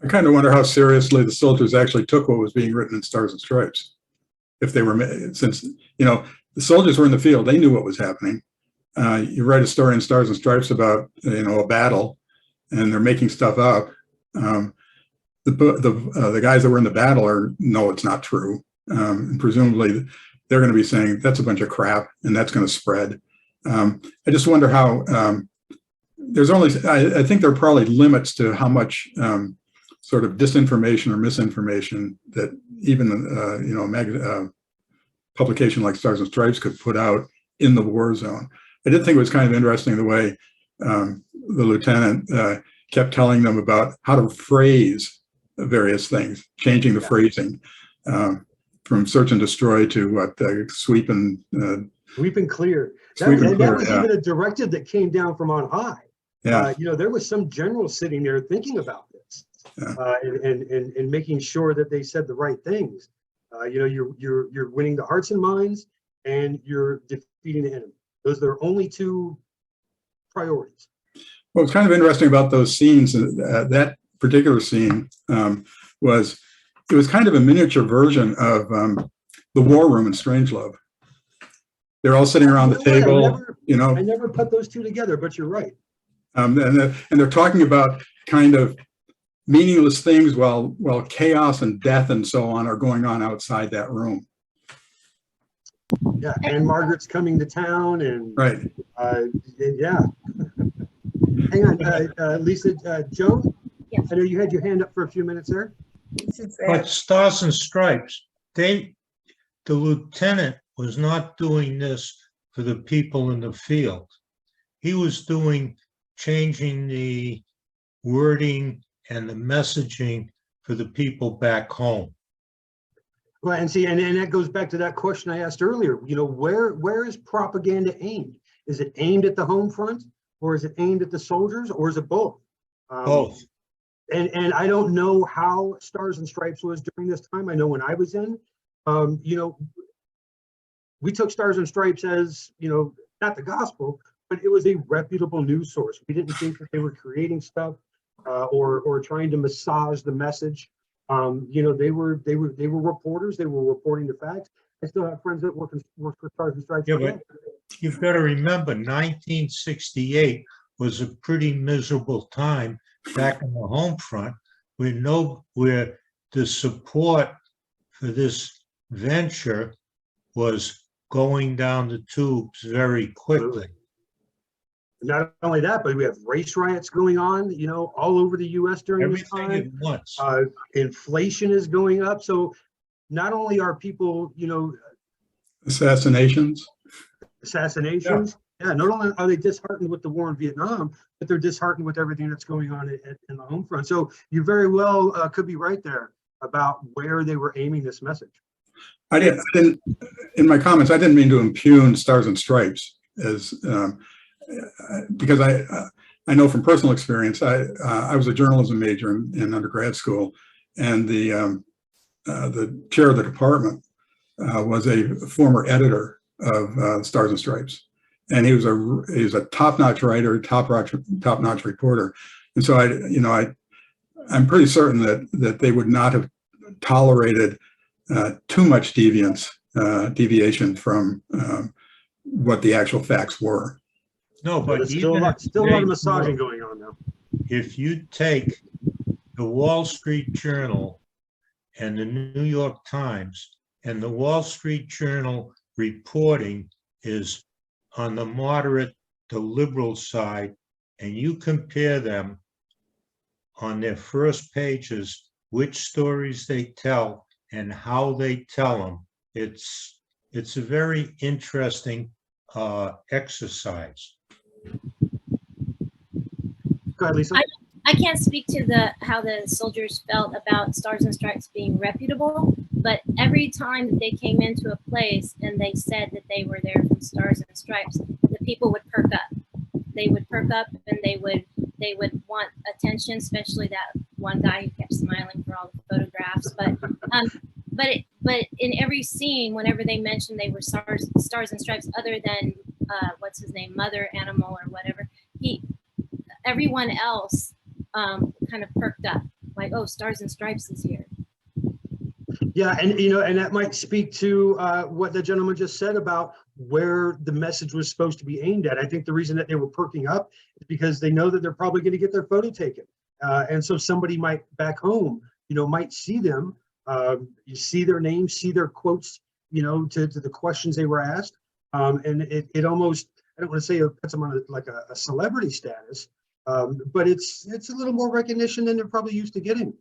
I kind of wonder how seriously the soldiers actually took what was being written in Stars and Stripes. If they were, since, you know, the soldiers were in the field, they knew what was happening. You write a story in Stars and Stripes about, you know, a battle, and they're making stuff up. The guys that were in the battle know it's not true. And presumably they're going to be saying that's a bunch of crap and that's going to spread. I just wonder how, I think there are probably limits to how much sort of disinformation or misinformation that even, you know, publication like Stars and Stripes could put out in the war zone. I did think it was kind of interesting the way the lieutenant kept telling them about how to phrase various things, changing the phrasing from search and destroy to what, sweep and Clear. Sweep and clear, was even a directive that came down from on high. Yeah. You know, there was some general sitting there thinking about this, and making sure that they said the right things. You know, you're winning the hearts and minds, and you're defeating the enemy. Those are their only two priorities. What's kind of interesting about those scenes, that particular scene, was it was kind of a miniature version of the war room in Strangelove. They're all sitting around the table, you know. I never put those two together, but you're right. And they're talking about kind of meaningless things while chaos and death and so on are going on outside that room. Yeah, and Margaret's coming to town, and right. Yeah. Hang on, Lisa, Joan. Yes. I know you had your hand up for a few minutes there. But Stars and Stripes, the lieutenant was not doing this for the people in the field. He was changing the wording and the messaging for the people back home. Well, and see, and that goes back to that question I asked earlier. You know, where is propaganda aimed? Is it aimed at the home front, or is it aimed at the soldiers, or is it both? Both. And I don't know how Stars and Stripes was during this time. I know when I was in, you know, we took Stars and Stripes as, you know, not the gospel, but it was a reputable news source. We didn't think that they were creating stuff or trying to massage the message. You know, they were reporters. They were reporting the facts. I still have friends that work for Stars and Stripes. Yeah, today. but you've got to remember, 1968 was a pretty miserable time back on the home front, where the support for this venture was going down the tubes very quickly. Not only that, but we have race riots going on, you know, all over the U.S. during this Everything at time. once. Inflation is going up. So not only are people, you know, Assassinations. assassinations, yeah, not only are they disheartened with the war in Vietnam, but they're disheartened with everything that's going on in the home front. So you very well could be right there about where they were aiming this message. I didn't, in my comments, I didn't mean to impugn Stars and Stripes as, because I know from personal experience, I was a journalism major in undergrad school, and the chair of the department was a former editor of Stars and Stripes, and he was a top-notch writer, top-notch reporter, and so I'm pretty certain that they would not have tolerated too much deviation from what the actual facts were. No, But but there's still a even lot of if massaging going on now. if you take the Wall Street Journal and the New York Times, and the Wall Street Journal reporting is on the moderate, the liberal side, and you compare them on their first pages, which stories they tell and how they tell them, it's a very interesting exercise. Go ahead, Lisa. I can't speak to how the soldiers felt about Stars and Stripes being reputable, but every time that they came into a place and they said that they were there from Stars and Stripes, the people would perk up. They would perk up and they would want attention, especially that one guy who kept smiling for all the photographs. But in every scene, whenever they mentioned they were Stars and Stripes, other than what's his name, Mother Animal or whatever, everyone else kind of perked up, like, oh, Stars and Stripes is here. Yeah, and you know, and that might speak to what the gentleman just said about where the message was supposed to be aimed at. I think the reason that they were perking up is because they know that they're probably going to get their photo taken, and so somebody might back home, you know, might see them, you see their name, see their quotes, you know, to the questions they were asked, and it almost, I don't want to say it puts them on like a celebrity status, but it's a little more recognition than they're probably used to getting,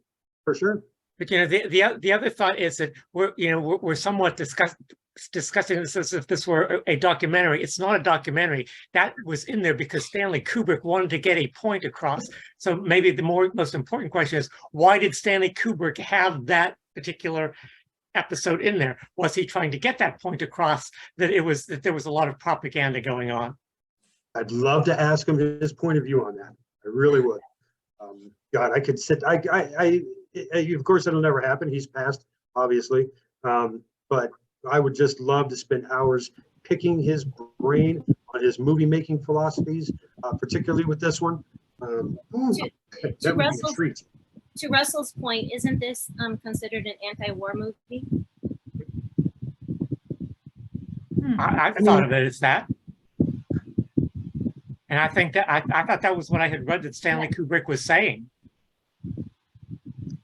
for sure. But you know, the other thought is that we're somewhat discussing this as if this were a documentary. It's not a documentary. That was in there because Stanley Kubrick wanted to get a point across. So maybe the most important question is, why did Stanley Kubrick have that particular episode in there? Was he trying to get that point across that there was a lot of propaganda going on? I'd love to ask him his point of view on that. I really would. God, I could sit. Of course, it'll never happen. He's passed, obviously. But I would just love to spend hours picking his brain on his movie making philosophies, particularly with this one. That would be a treat. To Russell's point, isn't this considered an anti-war movie? I thought of it as that. And I think that I thought that was what I had read that Stanley Kubrick was saying.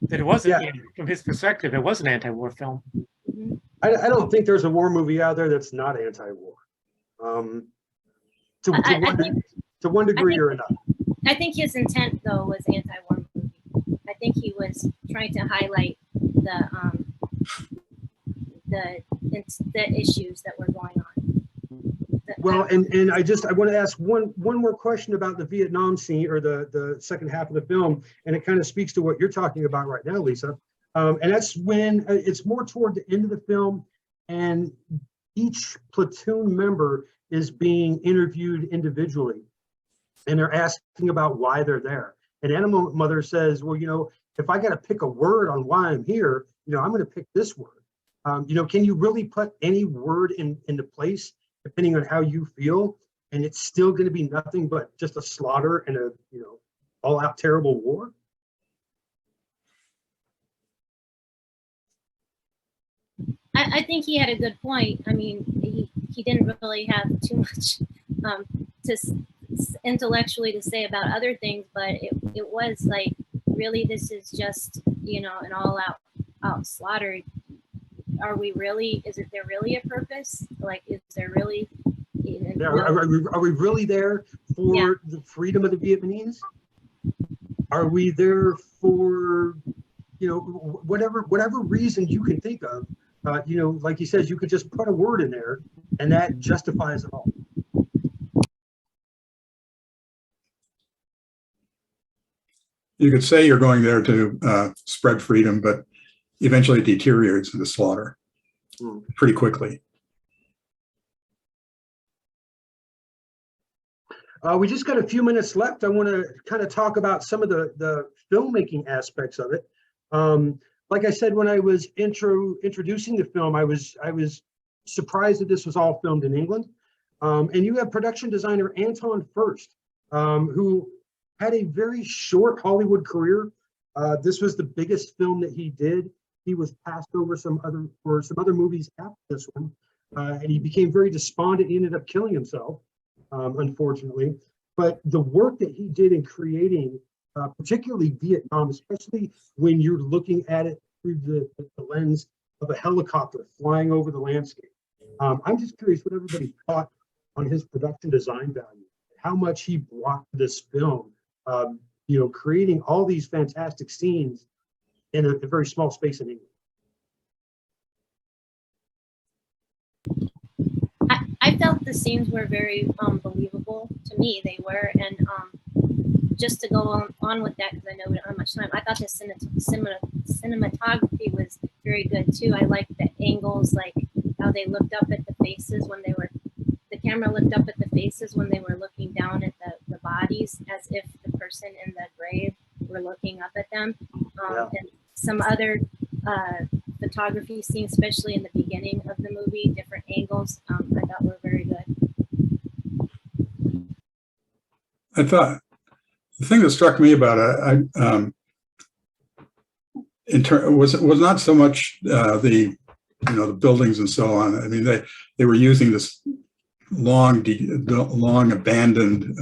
That it wasn't, you know, from his perspective, it was an anti-war film. I don't think there's a war movie out there that's not anti-war. To one degree or another. I think his intent, though, was anti-war movie. I think he was trying to highlight the issues that were going on. Well, and I want to ask one more question about the Vietnam scene, or the second half of the film, and it kind of speaks to what you're talking about right now, Lisa. And that's when it's more toward the end of the film, and each platoon member is being interviewed individually, and they're asking about why they're there. And Animal Mother says, well, you know, if I got to pick a word on why I'm here, you know, I'm going to pick this word. You know, can you really put any word into place depending on how you feel? and it's still going to be nothing but just a slaughter and a, you know, all out terrible war? I think he had a good point. I mean, he didn't really have too much intellectually to say about other things, but it was like, really, this is just, you know, an all out slaughter. Are we really, there really a purpose? Like, is there really, you know, Are we really there for the freedom of the Vietnamese? Are we there for, you know, whatever reason you can think of? You know, like he says, you could just put a word in there and that justifies it all. You could say you're going there to spread freedom, but eventually it deteriorates into slaughter pretty quickly. We just got a few minutes left. I want to kind of talk about some of the filmmaking aspects of it. Like I said, when I was introducing the film, I was surprised that this was all filmed in England. And you have production designer Anton Furst, who had a very short Hollywood career. This was the biggest film that he did. He was passed over for some other movies after this one, and he became very despondent. He ended up killing himself, unfortunately. But the work that he did in creating, particularly Vietnam, especially when you're looking at it through the lens of a helicopter flying over the landscape. I'm just curious what everybody thought on his production design value, how much he brought to this film, you know, creating all these fantastic scenes in a very small space in England. I felt the scenes were very believable to me. They were, and just to go on with that, because I know we don't have much time, I thought the cinematography was very good too. I liked the angles, like how they looked up at the faces when the camera looked up at the faces when they were looking down at the bodies, as if the person in the grave were looking up at them. And some other photography scenes, especially in the beginning of the movie, different angles, I thought were very good. I thought the thing that struck me about it, was not so much the buildings and so on. I mean, they were using this long abandoned,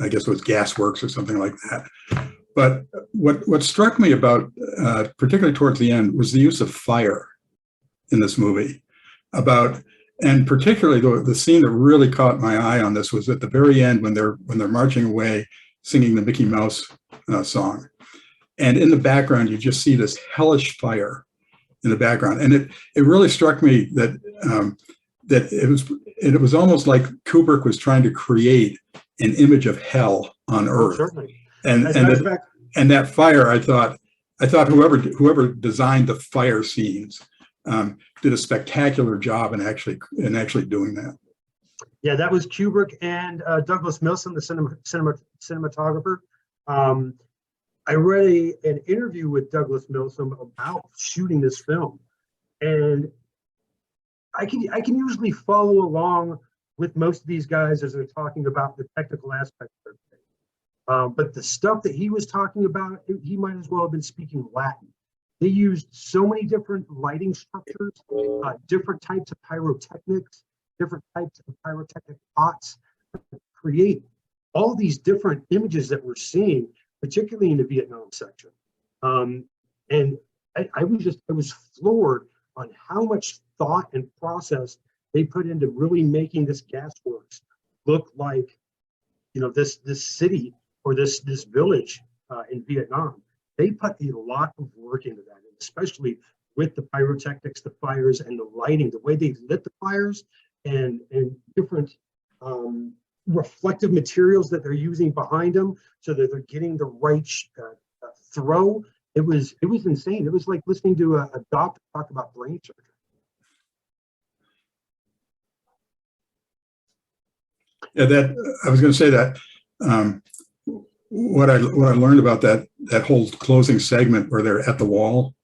I guess it was gasworks or something like that. But what struck me about, particularly towards the end, was the use of fire in this movie. And particularly the scene that really caught my eye on this was at the very end when they're marching away, singing the Mickey Mouse song, and in the background you just see this hellish fire in the background, and it really struck me that it was almost like Kubrick was trying to create an image of hell on Earth. Certainly. And that fire, I thought whoever designed the fire scenes did a spectacular job in actually doing that. Yeah, that was Kubrick and Douglas Milsom, the cinematographer. I read an interview with Douglas Milsom about shooting this film, and I can usually follow along with most of these guys as they're talking about the technical aspects of it. But the stuff that he was talking about, he might as well have been speaking Latin. They used so many different lighting structures, different types of pyrotechnics, different types of pyrotechnic pots to create all these different images that we're seeing, particularly in the Vietnam section. And I was floored on how much thought and process they put into really making this gasworks look like, you know, this city or this village in Vietnam. They put a lot of work into that, and especially with the pyrotechnics, the fires, and the lighting, the way they lit the fires, and different reflective materials that they're using behind them, so that they're getting the right throw. It was insane. It was like listening to a doctor talk about brain surgery. Yeah, I was going to say that what I learned about that whole closing segment where they're at the wall,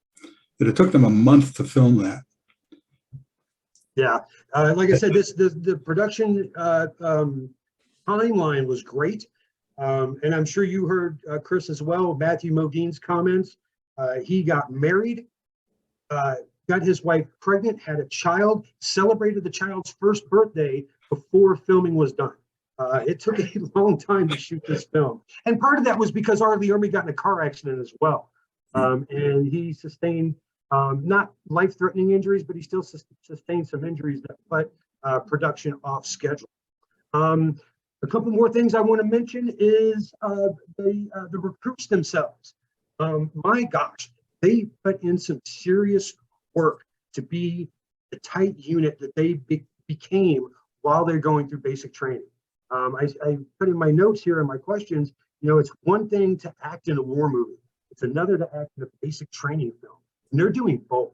that it took them a month to film that. Yeah, like I said, the production timeline was great. And I'm sure you heard Chris as well, Matthew Modine's comments. He got married, got his wife pregnant, had a child, celebrated the child's first birthday before filming was done. It took a long time to shoot this film. And part of that was because R. Lee Ermey got in a car accident as well. And he sustained not life-threatening injuries, but he still sustained some injuries that put production off schedule. A couple more things I want to mention is the recruits themselves. My gosh, they put in some serious work to be the tight unit that they became while they're going through basic training. I put in my notes here and my questions, you know, it's one thing to act in a war movie. It's another to act in a basic training film. And they're doing both.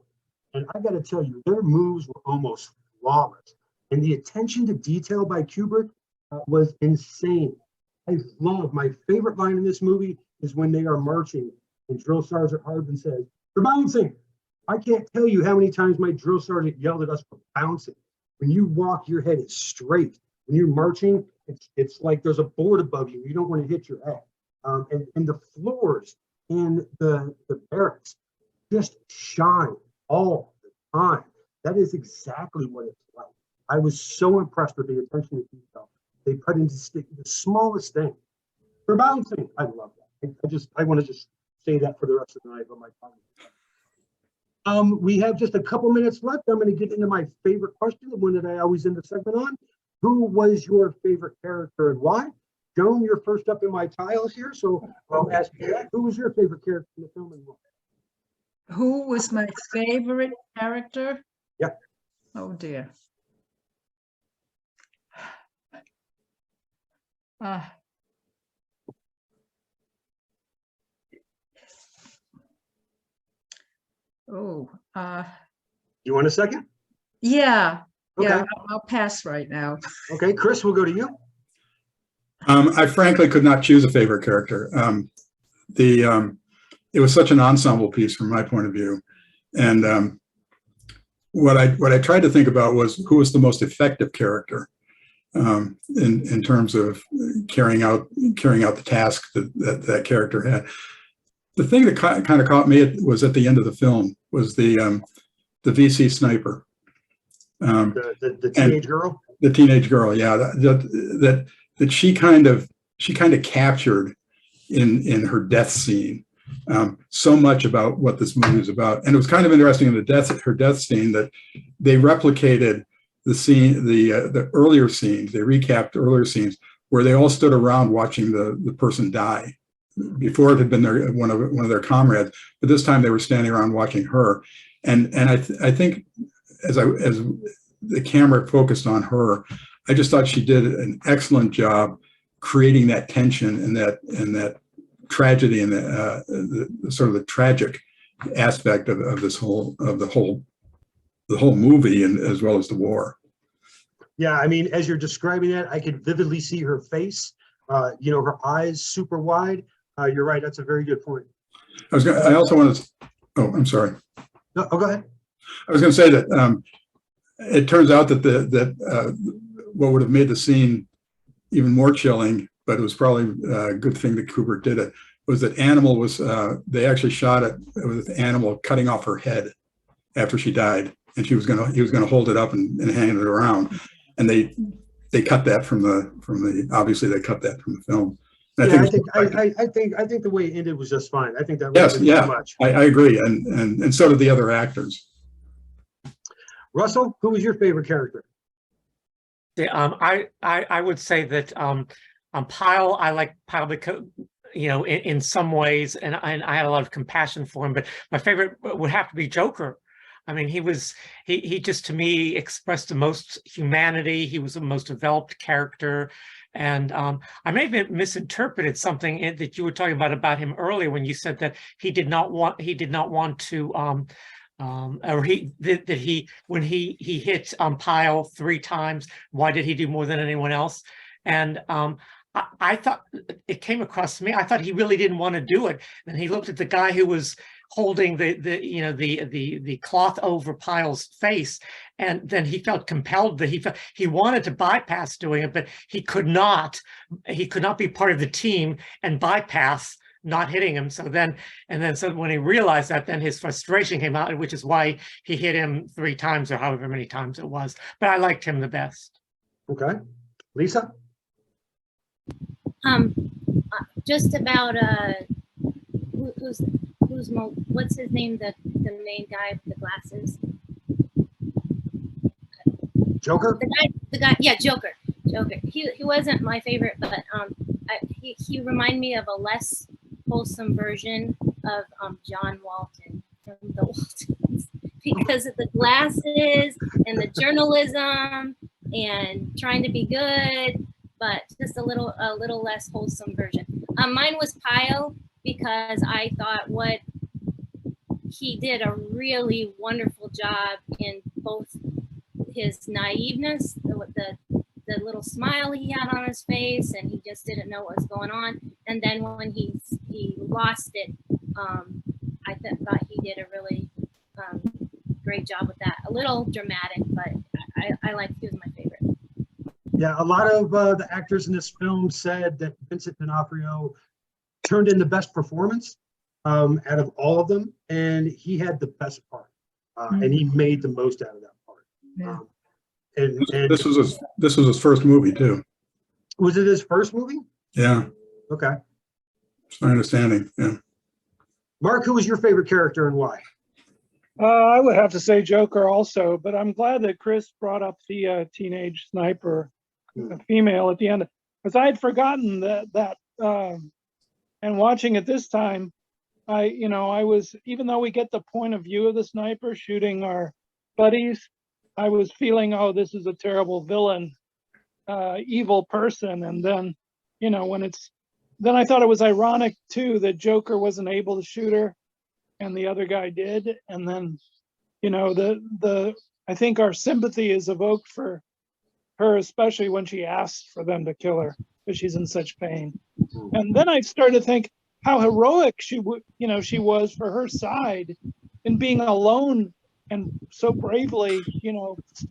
And I got to tell you, their moves were almost flawless. And the attention to detail by Kubrick was insane. I love, my favorite line in this movie is when they are marching and Drill Sergeant Harbin says, "We're bouncing." I can't tell you how many times my drill sergeant yelled at us for bouncing. When you walk, your head is straight. When you're marching, it's like there's a board above you. You don't want to hit your head. And the floors in the barracks just shine all the time. That is exactly what it's like. I was so impressed with the attention to detail they put into the smallest thing. For bouncing, I love that. I want to just say that for the rest of the night on my time. We have just a couple minutes left. I'm going to get into my favorite question, the one that I always end the segment on. Who was your favorite character and why? Joan, you're first up in my tiles here, so I'll ask you that. Who was your favorite character in the film and why? Who was my favorite character? Yeah. Oh dear. You want a second? Yeah. Okay. Yeah, I'll pass right now. Okay, Chris, we'll go to you. I frankly could not choose a favorite character. It was such an ensemble piece from my point of view. And what I tried to think about was who was the most effective character in terms of carrying out the task that character had. The thing that kind of caught me was at the end of the film was the VC sniper. The teenage girl? The teenage girl, yeah. That she kind of captured in her death scene so much about what this movie is about. And it was kind of interesting in her death scene that they replicated the scene, the earlier scenes, they recapped earlier scenes where they all stood around watching the person die. Before it had been one of their comrades, but this time they were standing around watching her. And I think as the camera focused on her, I just thought she did an excellent job creating that tension and that tragedy and the sort of the tragic aspect of the whole movie, and as well as the war. Yeah, I mean, as you're describing that, I could vividly see her face. Her eyes super wide. You're right. That's a very good point. I also wanted to. Oh, I'm sorry. No, go ahead. I was going to say that it turns out that what would have made the scene even more chilling, but it was probably a good thing that Kubrick did it, was that Animal was, they actually shot it with Animal cutting off her head after she died, and he was going to hold it up and hang it around, and they cut that from the obviously they cut that from the film. And I think the way it ended was just fine. I think that was too much. I agree, and so did the other actors. Russell, who was your favorite character? Yeah, I would say that Pyle, I like Pyle because, in some ways, and I had a lot of compassion for him, but my favorite would have to be Joker. I mean, he just, to me, expressed the most humanity. He was the most developed character. And I may have misinterpreted something that you were talking about him earlier when you said that he did not want to when he hit Pyle 3 times, why did he do more than anyone else? And I thought it came across to me, I thought he really didn't want to do it. And he looked at the guy who was holding the cloth over Pyle's face, and then he felt compelled that he wanted to bypass doing it, but he could not be part of the team and bypass not hitting him. So when he realized that, then his frustration came out, which is why he hit him 3 times or however many times it was. But I liked him the best. Okay. Lisa? Just about what's his name, the main guy with the glasses, Joker? the guy, yeah, Joker. He wasn't my favorite, but he reminded me of a less wholesome version of John Walton from the Waltons, because of the glasses and the journalism and trying to be good, but just a little less wholesome version. Mine was Pyle, because I thought he did a really wonderful job in both his naiveness, the little smile he had on his face, and he just didn't know what was going on. And then when he lost it, I thought he did a really great job with that. A little dramatic, but I liked, he was my favorite. Yeah, a lot of the actors in this film said that Vincent D'Onofrio turned in the best performance out of all of them, and he had the best part, and he made the most out of that part. Yeah. And This was his first movie too. was it his first movie? Yeah, Okay. it's my understanding. Yeah. Mark, who was your favorite character and why? I would have to say Joker also, but I'm glad that Chris brought up the teenage sniper, the female at the end, because I had forgotten that. And watching it this time, I was, even though we get the point of view of the sniper shooting our buddies, I was feeling, oh, this is a terrible villain, evil person. And then, then I thought it was ironic too that Joker wasn't able to shoot her and the other guy did. And then, I think our sympathy is evoked for her, especially when she asks for them to kill her because she's in such pain. And then I started to think how heroic she was for her side in being alone and so bravely,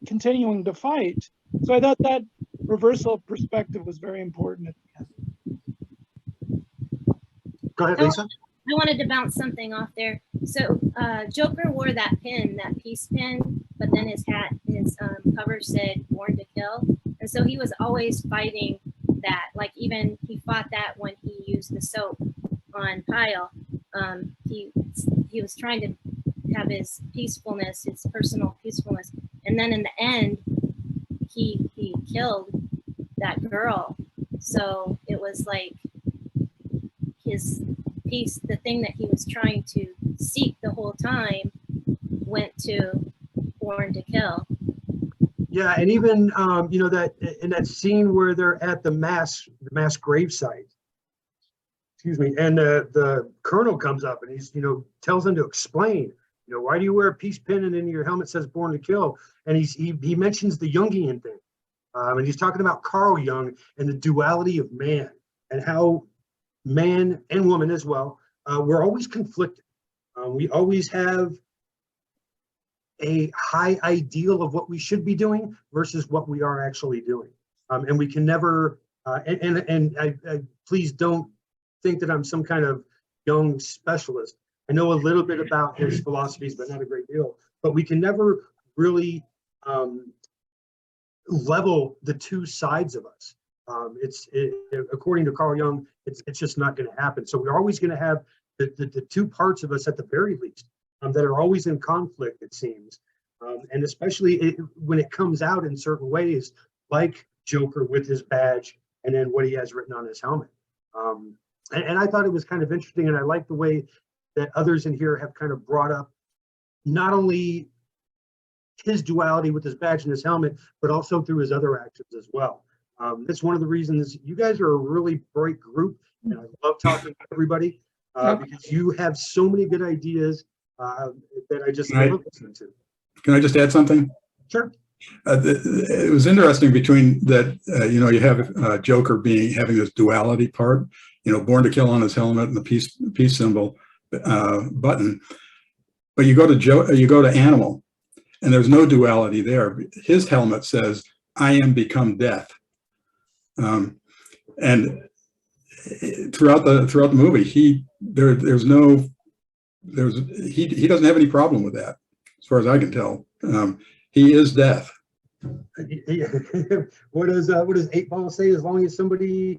continuing to fight. So I thought that reversal of perspective was very important at the end. Go ahead, Lisa. I wanted to bounce something off there. So Joker wore that pin, that peace pin, but then his cover said "Born to Kill," and so he was always fighting that. Like even he fought that when he used the soap on Pyle. He was trying to have his peacefulness, his personal peacefulness, and then in the end, he killed that girl. So it was like his peace, the thing that he was trying to seek the whole time, went to Born to Kill. Yeah, and even that in that scene where they're at the mass gravesite, excuse me, and the colonel comes up and he's tells him to explain, why do you wear a peace pin and then your helmet says "Born to Kill?" And he mentions the Jungian thing, and he's talking about Carl Jung and the duality of man and how man and woman as well, we're always conflicted. We always have a high ideal of what we should be doing versus what we are actually doing, and we can never. And I please don't think that I'm some kind of Jung specialist. I know a little bit about his philosophies, but not a great deal. But we can never really level the two sides of us. According to Carl Jung, it's just not going to happen. So we're always going to have the two parts of us at the very least that are always in conflict, it seems. And especially when it comes out in certain ways, like Joker with his badge and then what he has written on his helmet. And I thought it was kind of interesting, and I like the way that others in here have kind of brought up not only his duality with his badge and his helmet, but also through his other actions as well. That's one of the reasons you guys are a really bright group, and I love talking to everybody because you have so many good ideas that I just love listening to. Can I just add something? Sure. It was interesting between that, you have Joker having this duality part, Born to Kill on his helmet and the peace symbol, button. But you go to Animal, and there's no duality there. His helmet says, "I am become death," and throughout the movie, he doesn't have any problem with that, as far as I can tell. He is death. What does 8 Ball say? As long as somebody is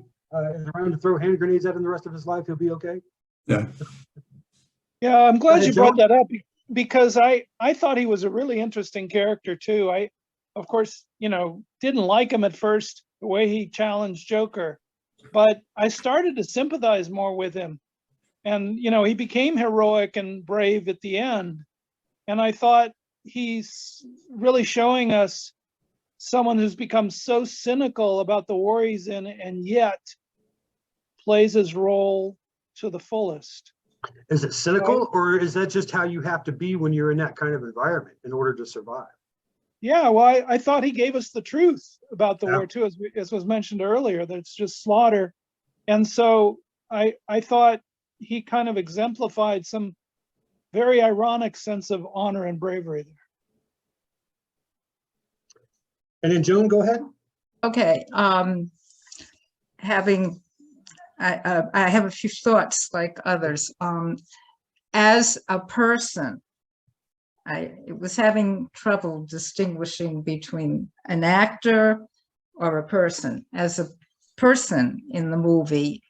around to throw hand grenades at him the rest of his life, he'll be okay. Yeah. Yeah, I'm glad ahead, you brought Joe. that up because I thought he was a really interesting character too. I, of course, didn't like him at first, the way he challenged Joker, but I started to sympathize more with him. And, he became heroic and brave at the end. And I thought he's really showing us someone who's become so cynical about the war he's in and yet plays his role to the fullest. Is it cynical, or is that just how you have to be when you're in that kind of environment in order to survive? Yeah, well, I thought he gave us the truth about the Yeah. war too, as was mentioned earlier, that it's just slaughter. And so I thought he kind of exemplified some very ironic sense of honor and bravery there. And then Joan, go ahead. Okay, I have a few thoughts like others. As a person, I was having trouble distinguishing between an actor or a person. As a person in the movie,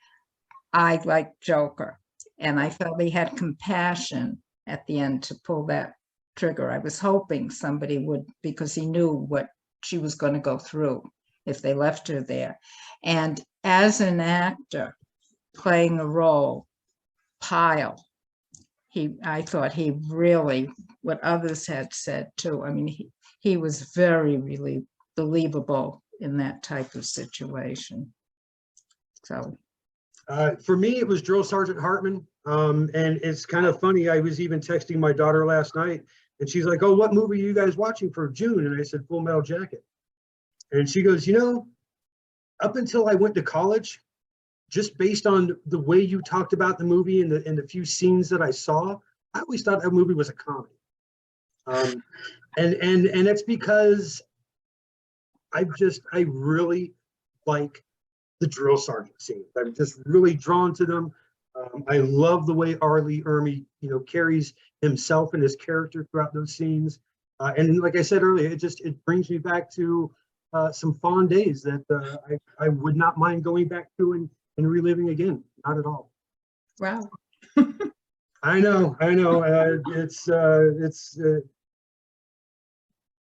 I liked Joker, and I felt he had compassion at the end to pull that trigger. I was hoping somebody would, because he knew what she was going to go through if they left her there. And as an actor playing a role, Pyle, I thought he really, what others had said too, I mean, he was very really believable in that type of situation. So. For me, it was Drill Sergeant Hartman. And it's kind of funny. I was even texting my daughter last night, and she's like, "Oh, what movie are you guys watching for June?" And I said, Full Metal Jacket. And she goes, up until I went to college, just based on the way you talked about the movie and the few scenes that I saw, I always thought that movie was a comedy. And it's because I really like the drill sergeant scene. I'm just really drawn to them. I love the way R. Lee Ermey, carries himself and his character throughout those scenes. And like I said earlier, it brings me back to some fond days that I would not mind going back to and reliving again. Not at all. Wow. I know.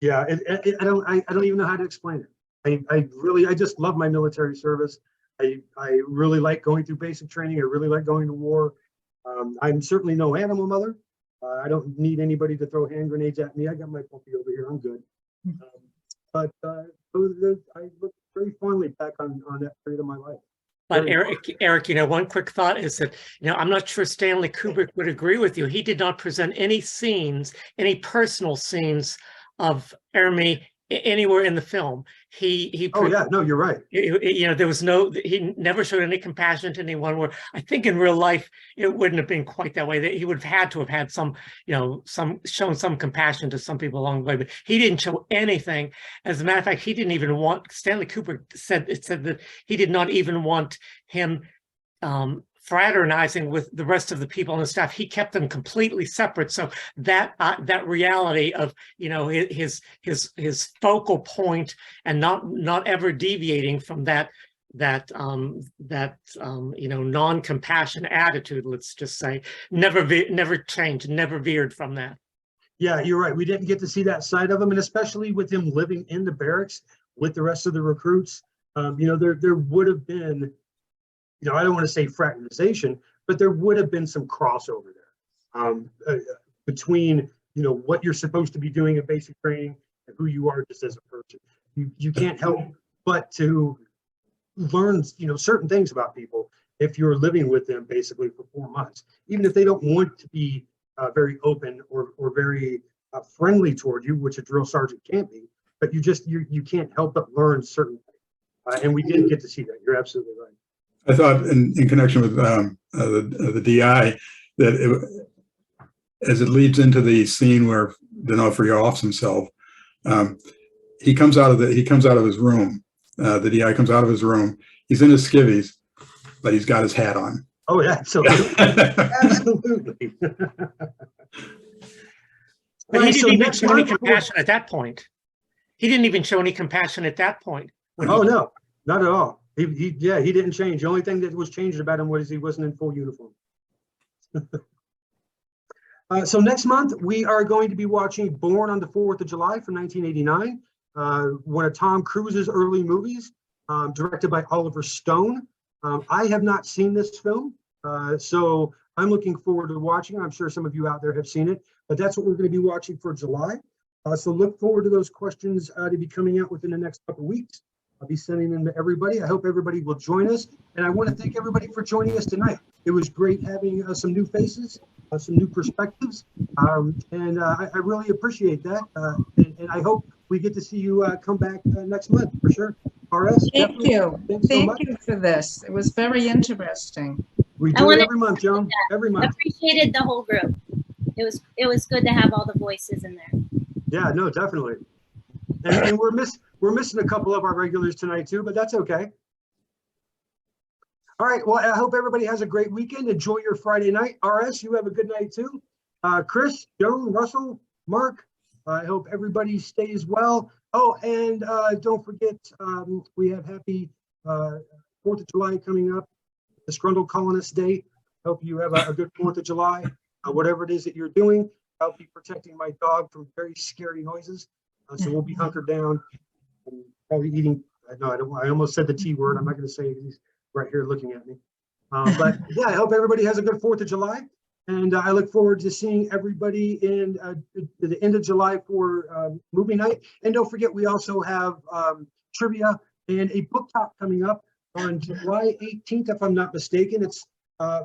Yeah. I don't even know how to explain it. I just love my military service. I really like going through basic training. I really like going to war. I'm certainly no animal mother. I don't need anybody to throw hand grenades at me. I got my puppy over here. I'm good. But I look very fondly back on that period of my life. But Eric, one quick thought is that, I'm not sure Stanley Kubrick would agree with you. He did not present any personal scenes of Ermey anywhere in the film. Oh yeah, no, you're right. There was he never showed any compassion to anyone, where I think in real life it wouldn't have been quite that way. That he would have had to have had some shown some compassion to some people along the way, but he didn't show anything. As a matter of fact, he didn't even want, Stanley Kubrick said that he did not even want him fraternizing with the rest of the people on the staff. He kept them completely separate. So that reality of his focal point and not ever deviating from that non-compassion attitude, let's just say, never changed, never veered from that. Yeah, you're right. We didn't get to see that side of him, and especially with him living in the barracks with the rest of the recruits. There would have been, I don't want to say fraternization, but there would have been some crossover there between, what you're supposed to be doing in basic training and who you are just as a person. You can't help but to learn, certain things about people if you're living with them basically for 4 months, even if they don't want to be very open or very friendly toward you, which a drill sergeant can't be, but you can't help but learn certain things. And we didn't get to see that. You're absolutely right. I thought in connection with the DI, that as it leads into the scene where D'Onofrio offs himself, he comes out of his room. The DI comes out of his room. He's in his skivvies, but he's got his hat on. Oh, yeah, absolutely. Absolutely. But Right, he so didn't even next show any month, compassion at that point. He didn't even show any compassion at that point. Oh, no, not at all. He didn't change. The only thing that was changed about him was he wasn't in full uniform. So next month, we are going to be watching Born on the 4th of July from 1989, one of Tom Cruise's early movies, directed by Oliver Stone. I have not seen this film, so I'm looking forward to watching it. I'm sure some of you out there have seen it, but that's what we're going to be watching for July. So look forward to those questions to be coming out within the next couple of weeks. I'll be sending them to everybody. I hope everybody will join us. And I want to thank everybody for joining us tonight. It was great having some new faces, some new perspectives. And I really appreciate that. And I hope we get to see you come back next month for sure. RS, Thank definitely. you. Thanks so Thank much. you for this. It was very interesting. We I do it wanna- every month, Joan, every month. Appreciated the whole group. It was good to have all the voices in there. Yeah, no, definitely. And we're missing a couple of our regulars tonight too, but that's okay. All right, well, I hope everybody has a great weekend. Enjoy your Friday night. RS, you have a good night too. Chris, Joan, Russell, Mark, I hope everybody stays well. Oh, and don't forget, we have happy 4th of July coming up, the Scrundle Colonist Day. Hope you have a good 4th of July. Whatever it is that you're doing, I'll be protecting my dog from very scary noises. So we'll be hunkered down and probably eating. No, I don't. I almost said the T word. I'm not going to say it. He's right here looking at me. But yeah, I hope everybody has a good 4th of July. And I look forward to seeing everybody in the end of July for movie night. And don't forget, we also have trivia and a book talk coming up on July 18th, if I'm not mistaken. It's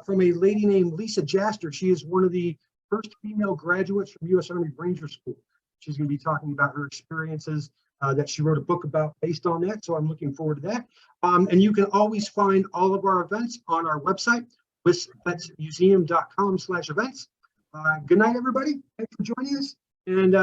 from a lady named Lisa Jaster. She is one of the first female graduates from U.S. Army Ranger School. She's going to be talking about her experiences that she wrote a book about based on that. So I'm looking forward to that. And you can always find all of our events on our website, wisvetsmuseum.com/events. Good night, everybody. Thanks for joining us. And